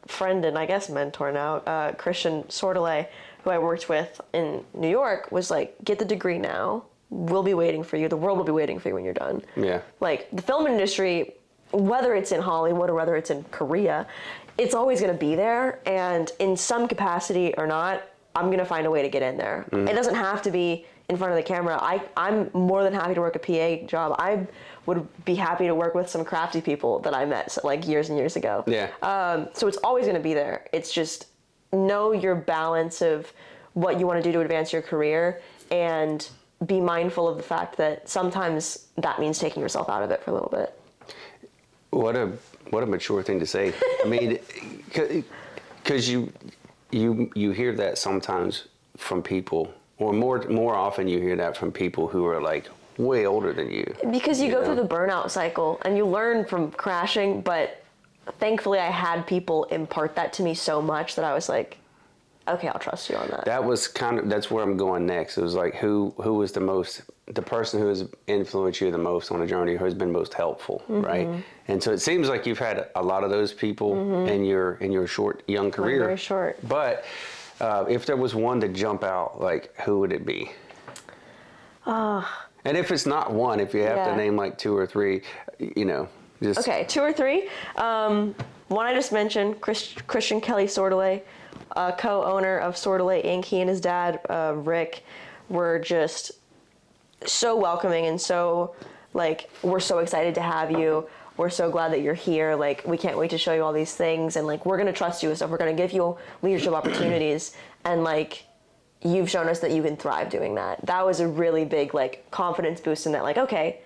friend and I guess mentor now, Christian Sordelay, who I worked with in New York, was like, get the degree now. We'll be waiting for you. The world will be waiting for you when you're done. Yeah. Like the film industry, whether it's in Hollywood or whether it's in Korea, it's always going to be there. And in some capacity or not, I'm going to find a way to get in there. It doesn't have to be in front of the camera. I'm more than happy to work a PA job. I would be happy to work with some crafty people that I met like years and years ago. Yeah. So it's always going to be there. It's just know your balance of what you want to do to advance your career and be mindful of the fact that sometimes that means taking yourself out of it for a little bit. What a mature thing to say. I mean, because you hear that sometimes from people, or more often you hear that from people who are like way older than you. Because you go through the burnout cycle and you learn from crashing, but thankfully I had people impart that to me so much that I was like, okay, I'll trust you on that. That's where I'm going next. It was like, who was the person who has influenced you the most on a journey, who has been most helpful, right? And so it seems like you've had a lot of those people in your young career. Very short. But if there was one to jump out, like, who would it be? And if it's not one, if you have to name like two or three, you know, just... Okay, 2 or 3. One I just mentioned, Christian Kelly Sordelay, co-owner of Sordelay Inc. He and his dad, Rick, were just so welcoming and so, like, we're so excited to have you. We're so glad that you're here. Like, we can't wait to show you all these things. And, like, we're going to trust you and stuff. We're going to give you leadership opportunities. And, like, you've shown us that you can thrive doing that. That was a really big, like, confidence boost in that, like, okay,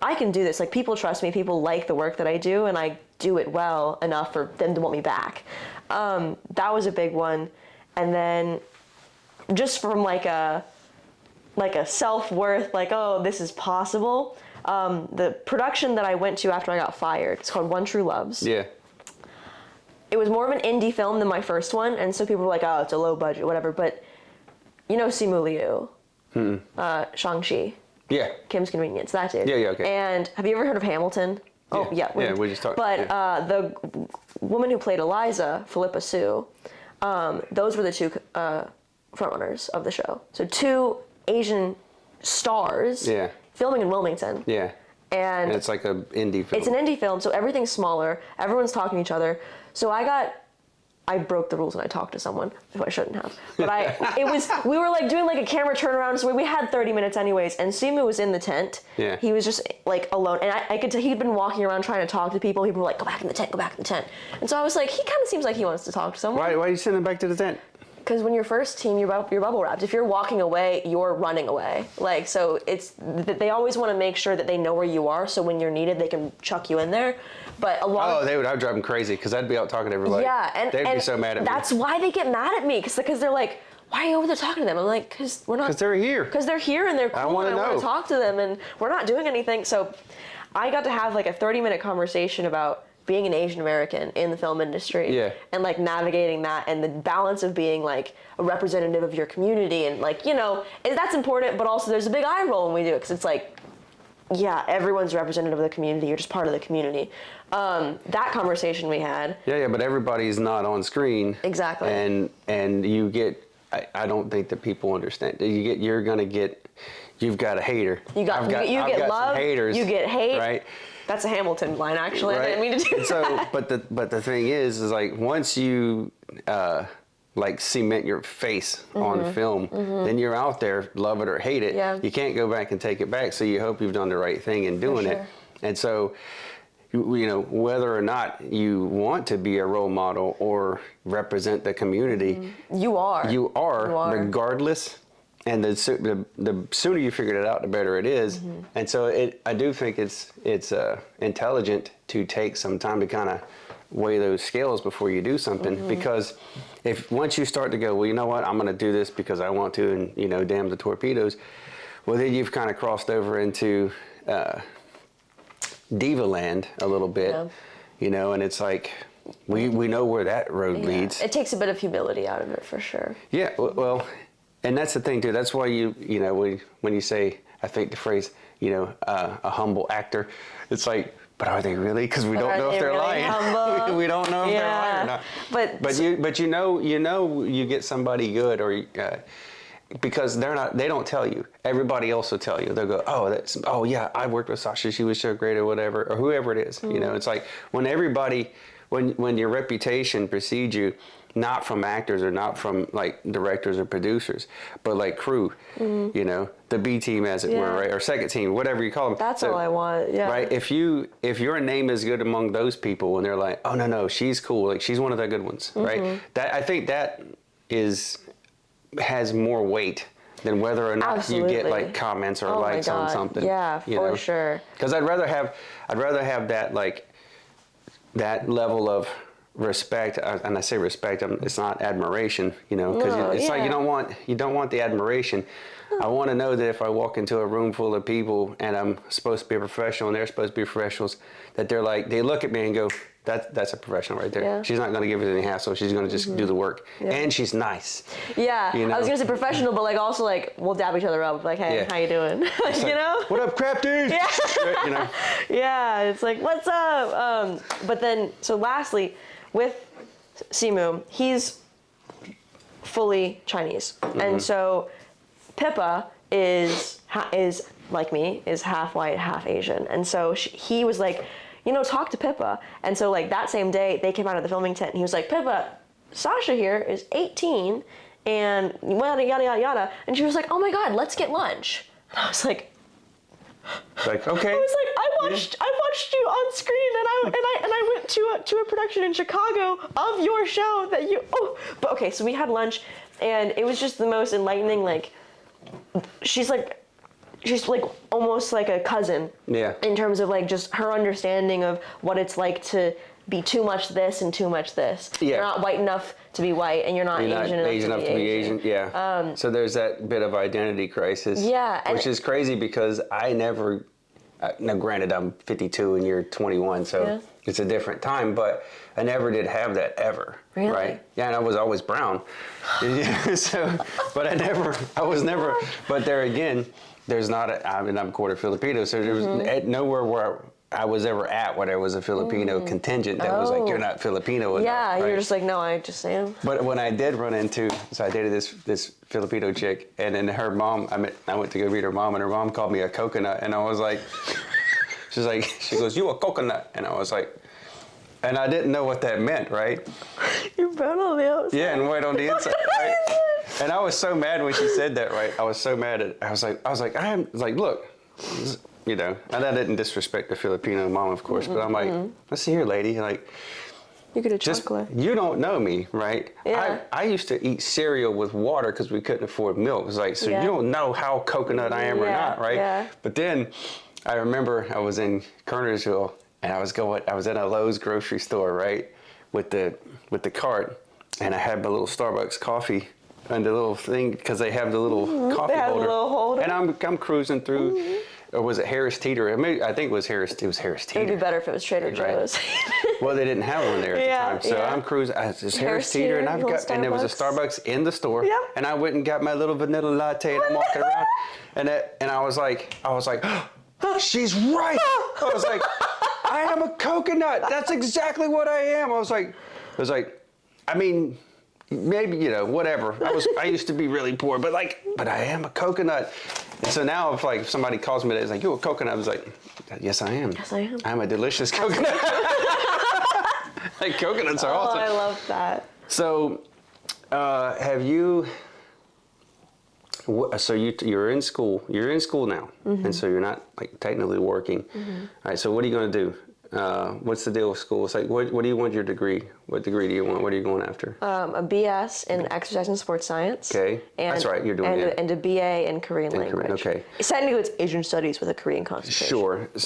I can do this. Like, people trust me. People like the work that I do, and I do it well enough for them to want me back. That was a big one. And then just from, like a self-worth, like, oh, this is possible. The production that I went to after I got fired, it's called One True Loves. Yeah. It was more of an indie film than my first one, and so people were like, oh, it's a low budget, whatever. But you know Simu Liu, Shang-Chi. Yeah. Kim's Convenience, that dude. Yeah, okay. And have you ever heard of Hamilton? Oh, yeah. We just talked. But the woman who played Eliza, Philippa Sue, those were the two frontrunners of the show. So 2 Asian stars filming in Wilmington. Yeah. And it's like an indie film. It's an indie film, so everything's smaller. Everyone's talking to each other. So I broke the rules and I talked to someone, who I shouldn't have. But we were like doing like a camera turnaround, so we had 30 minutes anyways, and Simu was in the tent. Yeah. He was just like alone, and I could tell he'd been walking around trying to talk to people. People were like, go back in the tent, go back in the tent. And so I was like, he kind of seems like he wants to talk to someone. Why are you sending him back to the tent? Because when you're first team, you're bubble wrapped. If you're walking away, you're running away. Like, so they always want to make sure that they know where you are, so when you're needed, they can chuck you in there. But a lot I would drive them crazy, because I'd be out talking to everybody. Yeah, and they'd be so mad at me. That's why they get mad at me, because they're like, why are you over there talking to them? I'm like, because we're not. Because they're here. Because they're here and they're cool. I want to talk to them, and we're not doing anything. So I got to have like a 30-minute conversation about being an Asian American in the film industry. Yeah. And like navigating that and the balance of being like a representative of your community and like, you know, that's important, but also there's a big eye roll when we do it because it's like, yeah, everyone's representative of the community. You're just part of the community. That conversation we had. Yeah, but everybody's not on screen. Exactly. And you get, I don't think that people understand. You've got a hater. You get love. Haters. You get hate. Right. That's a Hamilton line, actually. Right. I didn't mean to do and so, that. But the thing is like once you like cement your face on film, then you're out there, love it or hate it. Yeah. You can't go back and take it back. So you hope you've done the right thing in doing it. And so, you know, whether or not you want to be a role model or represent the community, you are regardless. And the sooner you figure it out, the better it is. And so I do think it's intelligent to take some time to kind of weigh those scales before you do something, because if once you start to go, well, you know what, I'm going to do this because I want to, and you know, damn the torpedoes, well, then you've kind of crossed over into diva land a little bit, you know, and it's like we know where that road leads. It takes a bit of humility out of it for sure. Yeah, well, and that's the thing too. That's why you know, when you say, I think the phrase, you know, a humble actor, it's like, but are they really? Because we don't know if they're lying. We don't know if they're lying or not. But you know, you get somebody good, or because they don't tell you. Everybody else will tell you. They'll go, oh yeah, I worked with Sasha. She was so great, or whatever, or whoever it is. You know, it's like when your reputation precedes you, not from actors or not from like directors or producers, but like crew, you know, the B team as it were, right? Or second team, whatever you call them. That's all I want, yeah. Right? If your name is good among those people and they're like, oh no, she's cool, like she's one of the good ones, right? That I think that has more weight than whether or not you get like comments or likes on something. Yeah, for sure. Because I'd rather have that like that level of respect, and I say respect, it's not admiration, you know, because it's like you don't want the admiration. I want to know that if I walk into a room full of people and I'm supposed to be a professional and they're supposed to be professionals, that they're like, they look at me and go, that's a professional right there. Yeah. She's not going to give us any hassle. She's going to just do the work, and she's nice. Yeah, you know? I was going to say professional, but like also like we'll dab each other up, like, hey, how you doing? Like, you know, what up, crap dude? Yeah, you know. Yeah, it's like what's up. But then so lastly, with Simu, he's fully Chinese, and so Pippa is like me, is half white, half Asian, and so he was like, you know, talk to Pippa. And so like that same day they came out of the filming tent and he was like, Pippa, Sasha here is 18 and yada yada yada yada, and she was like, oh my god, let's get lunch. And I was like, okay. I was like, I watched you on screen, and I went to a production in Chicago of your show that you. But okay, so we had lunch, and it was just the most enlightening. Like, she's like almost like a cousin. Yeah. In terms of like just her understanding of what it's like to be too much this and too much this. Yeah. You're not white enough to be white, and you're not Asian enough to be Asian. Yeah. So there's that bit of identity crisis. Yeah. Which is crazy because I never. Now, granted, I'm 52 and you're 21, so it's a different time. But I never did have that ever. Really? Right? Yeah, and I was always brown. So, but I was never. But there again, there's not. I'm quarter Filipino, so there was nowhere where I was ever at where there was a Filipino contingent that was like, you're not Filipino enough. Yeah, right? You're just like, no, I just am. But when I did run into, so I dated this Filipino chick, and then her mom, I went to go meet her mom, and her mom called me a coconut, and I was like, she goes, you a coconut, and I was like, and I didn't know what that meant, right? You're brown on the outside. Yeah, and white on the inside, right? And I was so mad when she said that, right? I was so mad I was like, look, you know, and I didn't disrespect the Filipino mom, of course, but I'm like, let's see here, lady, like, you get a chocolate. You don't know me, right? Yeah. I used to eat cereal with water because we couldn't afford milk. It's like, so you don't know how coconut I am or not, right? Yeah. But then I remember I was in Kernersville and I was in a Lowe's grocery store, right, with the cart, and I had my little Starbucks coffee and the little thing because they have the little coffee holder. The little holder. And I'm cruising through, or was it Harris Teeter? I think it was Harris. It was Harris Teeter. It'd be better if it was Trader Joe's. Well, they didn't have one there at the time, so I'm cruising. It's Harris Teeter, and there was a Starbucks in the store, Yep. and I went and got my little vanilla latte, and I'm walking around, and I was like, she's right. I was like, I am a coconut. That's exactly what I am. I was like, I mean, maybe, whatever. I used to be really poor, but I am a coconut. And so now if somebody calls me that, it's like, you a coconut? I was like, yes, I am. Yes, I am. I'm a delicious coconut. Like, coconuts are awesome. Oh, I love that. So, have you? So you're in school. You're in school now, and so you're not technically working. All right. So what are you going to do? What's the deal with school? It's like, what do you want your degree? What degree do you want? What are you going after? A BS in exercise and sports science. Okay, that's right. You're doing it. And a BA in Korean language. Okay. Technically, it's Asian studies with a Korean concentration. Sure. Yeah,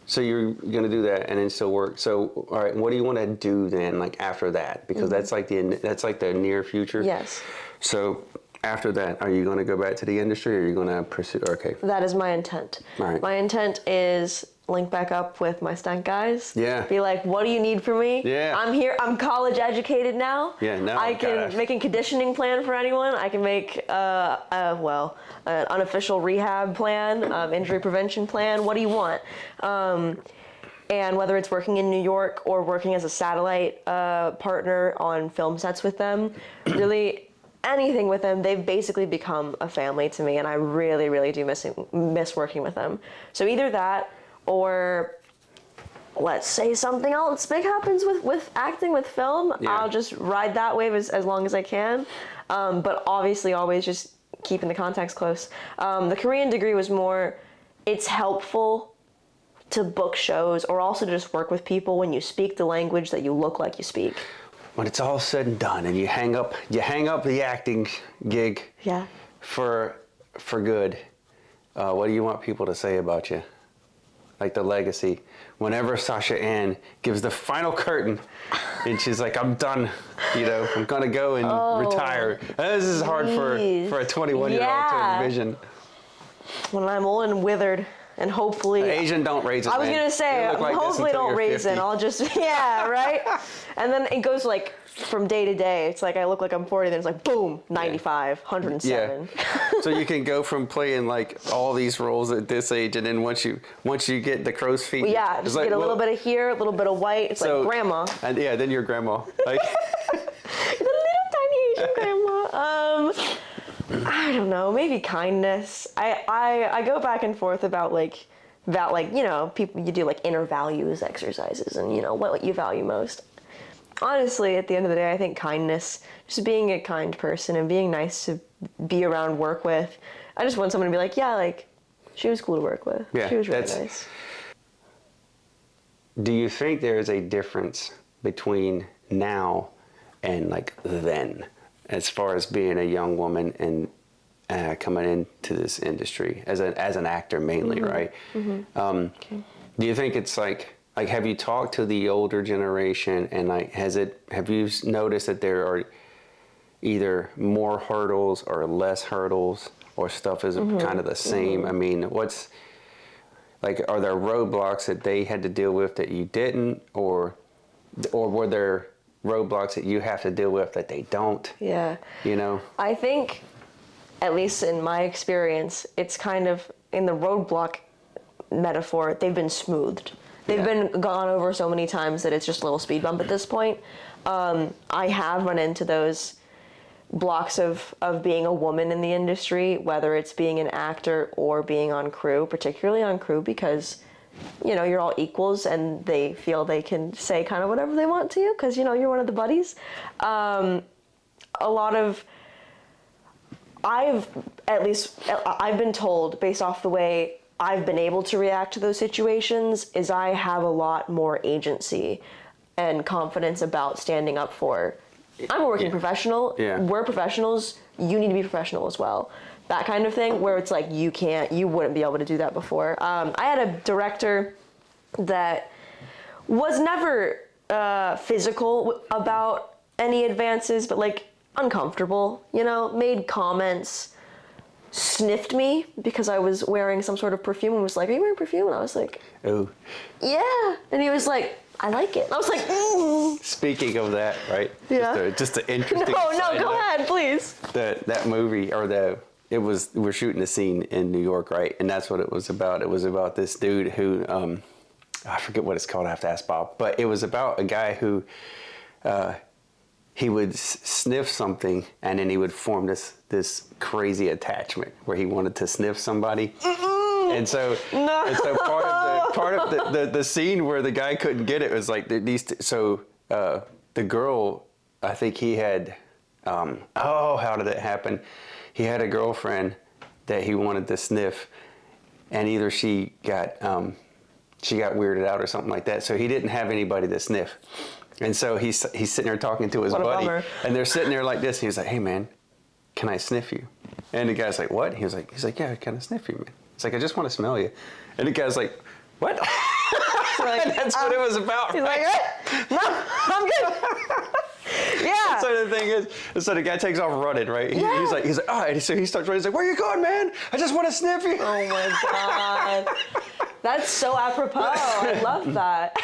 so you're going to do that and then still work. So all right, what do you want to do then? After that, because that's like the near future. Yes. So after that, are you going to go back to the industry, or are you going to pursue? Okay. That is my intent. All right. My intent is link back up with my stunt guys. Yeah. Be like, what do you need from me? Yeah. I'm here. I'm college educated now. Yeah. Now I can make a conditioning plan for anyone. I can make an unofficial rehab plan, injury prevention plan. What do you want? And whether it's working in New York or working as a satellite partner on film sets with them, really anything with them, they've basically become a family to me, and I really, really do miss working with them. So either that, or let's say something else big happens with acting, with film. Yeah. I'll just ride that wave as long as I can. But obviously always just keeping the contacts close. The Korean degree was more, it's helpful to book shows or also to just work with people when you speak the language that you look like you speak. When it's all said and done, and you hang up the acting gig. Yeah. For good, what do you want people to say about you? Like the legacy. Whenever Sasha An gives the final curtain, and she's like, "I'm done. I'm gonna go and retire." This is hard for a 21-year-old to envision. When I'm old and withered, and hopefully Asian don't raisin. I was gonna say, hopefully don't raisin. I'll just right. And then it goes from day to day. It's like I look like I'm 40, then it's like boom, 95, 107. Yeah. So you can go from playing all these roles at this age, and then once you get the crow's feet, just get a little bit of here, a little bit of white. It's like grandma. And then you're grandma. The little tiny Asian grandma. I don't know, maybe kindness. I go back and forth about people, you do inner values exercises and what you value most. Honestly, at the end of the day, I think kindness, just being a kind person and being nice to be around, work with. I just want someone to be like, yeah, she was cool to work with. Yeah, she was really nice. Do you think there is a difference between now and then, as far as being a young woman and coming into this industry as an actor mainly, right? Mm-hmm. Do you think it's have you talked to the older generation, and have you noticed that there are either more hurdles or less hurdles, or stuff is kind of the same? I mean, are there roadblocks that they had to deal with that you didn't, or were there roadblocks that you have to deal with that they don't? Yeah. I think, at least in my experience, it's kind of, in the roadblock metaphor, they've been smoothed. They've been gone over so many times that it's just a little speed bump at this point. I have run into those blocks of being a woman in the industry, whether it's being an actor or being on crew, particularly on crew, because you're all equals and they feel they can say kind of whatever they want to you because you're one of the buddies. I've been told, based off the way I've been able to react to those situations, is I have a lot more agency and confidence about standing up for, I'm a working professional, we're professionals, you need to be professional as well. That kind of thing, where it's you wouldn't be able to do that before. I had a director that was never physical about any advances, but uncomfortable, made comments sniffed me because I was wearing some sort of perfume and was like, "Are you wearing perfume?" And I was like, Oh. "Yeah." And he was like, "I like it." And I was like, Speaking of that, right? Yeah. Just an interesting. No, go ahead, please. That movie we're shooting a scene in New York, right? And that's what it was about. It was about this dude who I forget what it's called. I have to ask Bob. But it was about a guy who he would sniff something and then he would form this crazy attachment where he wanted to sniff somebody. And so, part of the scene where the guy couldn't get it was like the girl, I think he had, how did it happen? He had a girlfriend that he wanted to sniff, and either she got weirded out or something like that. So he didn't have anybody to sniff, and so he's sitting there talking to his buddy, and they're sitting there like this. And he's like, "Hey man, can I sniff you?" And the guy's like, "What?" He's like, "Yeah, can I sniff you, man?" It's like, "I just want to smell you." And the guy's like, "What?" Like, that's what it was about. He's right? like, "No, I'm good." Yeah. So the thing is, so the guy takes off running, right? He's like, oh, and so he starts running. He's like, "Where are you going, man? I just want to sniff you." Oh my God. That's so apropos. I love that.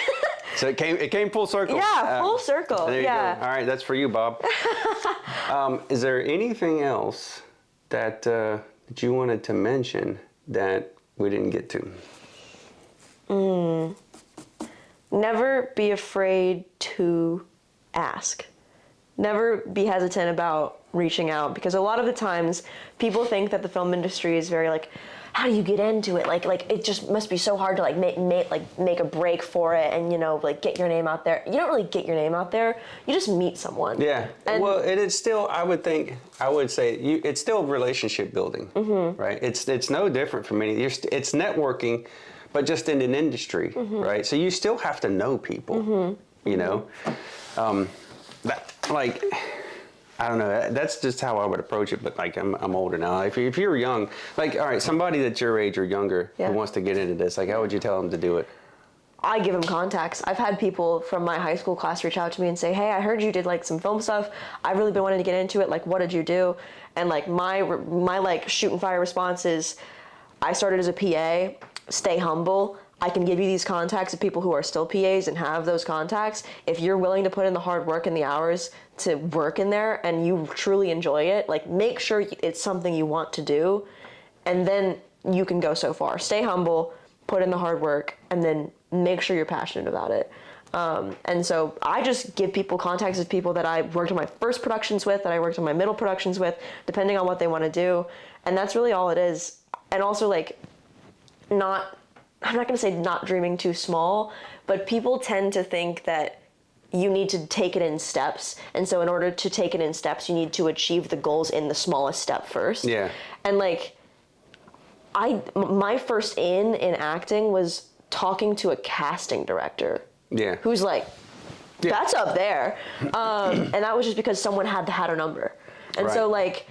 So it came full circle. Yeah, full circle. There you yeah. go. All right, that's for you, Bob. Is there anything else that you wanted to mention that we didn't get to? Never be afraid to ask. Never be hesitant about reaching out, because a lot of the times people think that the film industry is very like, how do you get into it? Like it just must be so hard to like make a break for it and like get your name out there. You don't really get your name out there. You just meet someone. Yeah. Well, it is still. I would say it's still relationship building, right? It's no different from any. It's networking, but just in an industry, right? So you still have to know people, you know. I don't know. That's just how I would approach it. But like, I'm older now. If you're young, like, all right, somebody that's your age or younger who wants to get into this, like, how would you tell them to do it? I give them contacts. I've had people from my high school class reach out to me and say, "Hey, I heard you did like some film stuff. I've really been wanting to get into it. Like, what did you do?" And like my like shoot and fire response is, I started as a PA. Stay humble. I can give you these contacts of people who are still PAs and have those contacts. If you're willing to put in the hard work and the hours to work in there and you truly enjoy it, like make sure it's something you want to do, and then you can go so far. Stay humble, put in the hard work, and then make sure you're passionate about it. And so I just give people contacts of people that I worked on my first productions with, that I worked on my middle productions with, depending on what they want to do. And that's really all it is. And also like I'm not going to say not dreaming too small, but people tend to think that you need to take it in steps. And so in order to take it in steps, you need to achieve the goals in the smallest step first. Yeah. And like, my first in acting was talking to a casting director. Yeah. Who's like, that's up there. And that was just because someone had a number. And so like,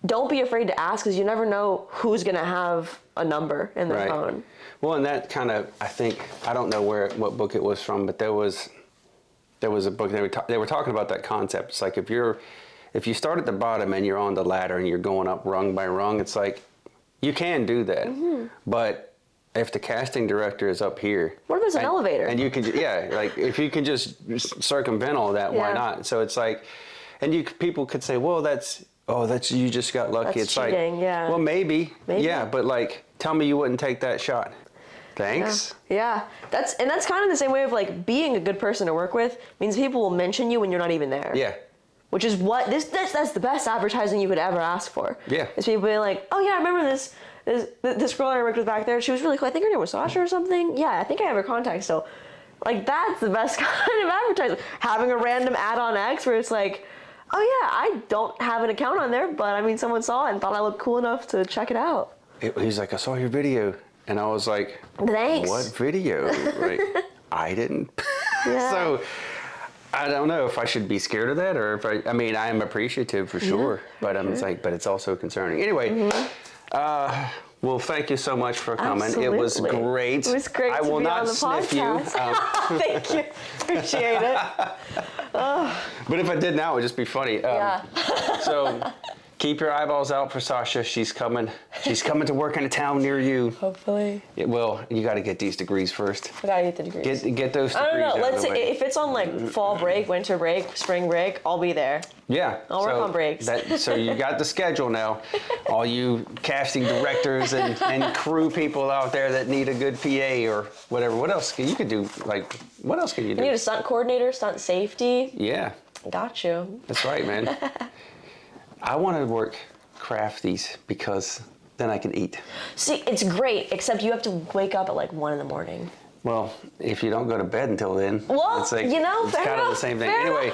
don't be afraid to ask, because you never know who's going to have a number in their phone. Well, and that kind of, I think, I don't know what book it was from, but there was a book, they were talking about that concept. It's like if you start at the bottom and you're on the ladder and you're going up rung by rung, it's like, you can do that. But if the casting director is up here. What if there's an elevator? And you can, like if you can just circumvent all that, why not? So it's like, and people could say, well, that's you just got lucky. That's it's cheating, like, well, maybe. Yeah, but like, tell me you wouldn't take that shot. Thanks. Yeah. That's kind of the same way of like being a good person to work with means people will mention you when you're not even there. Yeah. Which is what that's the best advertising you could ever ask for. Yeah. Is people being like, "Oh yeah, I remember this girl I worked with back there. She was really cool. I think her name was Sasha or something. Yeah, I think I have her contact still." Like that's the best kind of advertising. Having a random ad on X where it's like, "Oh yeah, I don't have an account on there, but I mean someone saw it and thought I looked cool enough to check it out." He's like, "I saw your video." And I was like, "Thanks." What video? Like, I didn't. Yeah. So I don't know if I should be scared of that or if I mean, I am appreciative for sure, but it's like, but it's also concerning. Anyway, well, thank you so much for coming. Absolutely. It was great. It was great I to will be not on the sniff podcast. you. Thank you. Appreciate it. But if I did now, it would just be funny. So keep your eyeballs out for Sasha. She's coming. She's coming to work in a town near you. Hopefully. Well, you got to get these degrees first. I gotta get the degrees. Get those degrees. I don't know. out of Let's the say way. if it's on like fall break, winter break, spring break, I'll be there. Yeah. I'll work on breaks. So you got the schedule now. All you casting directors and crew people out there that need a good PA or whatever. What else can you could do? Like, what else can you do? You need a stunt coordinator, stunt safety. Yeah. Got you. That's right, man. I want to work crafties because then I can eat. See, it's great, except you have to wake up at like 1 a.m. Well, if you don't go to bed until then, well, it's like, you know, it's kind of the same thing. Anyway,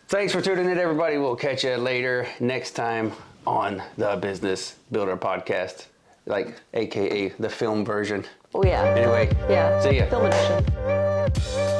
thanks for tuning in, everybody. We'll catch you later next time on the Business Builder Podcast, like AKA the film version. Oh yeah. Anyway, yeah. See ya. Film edition.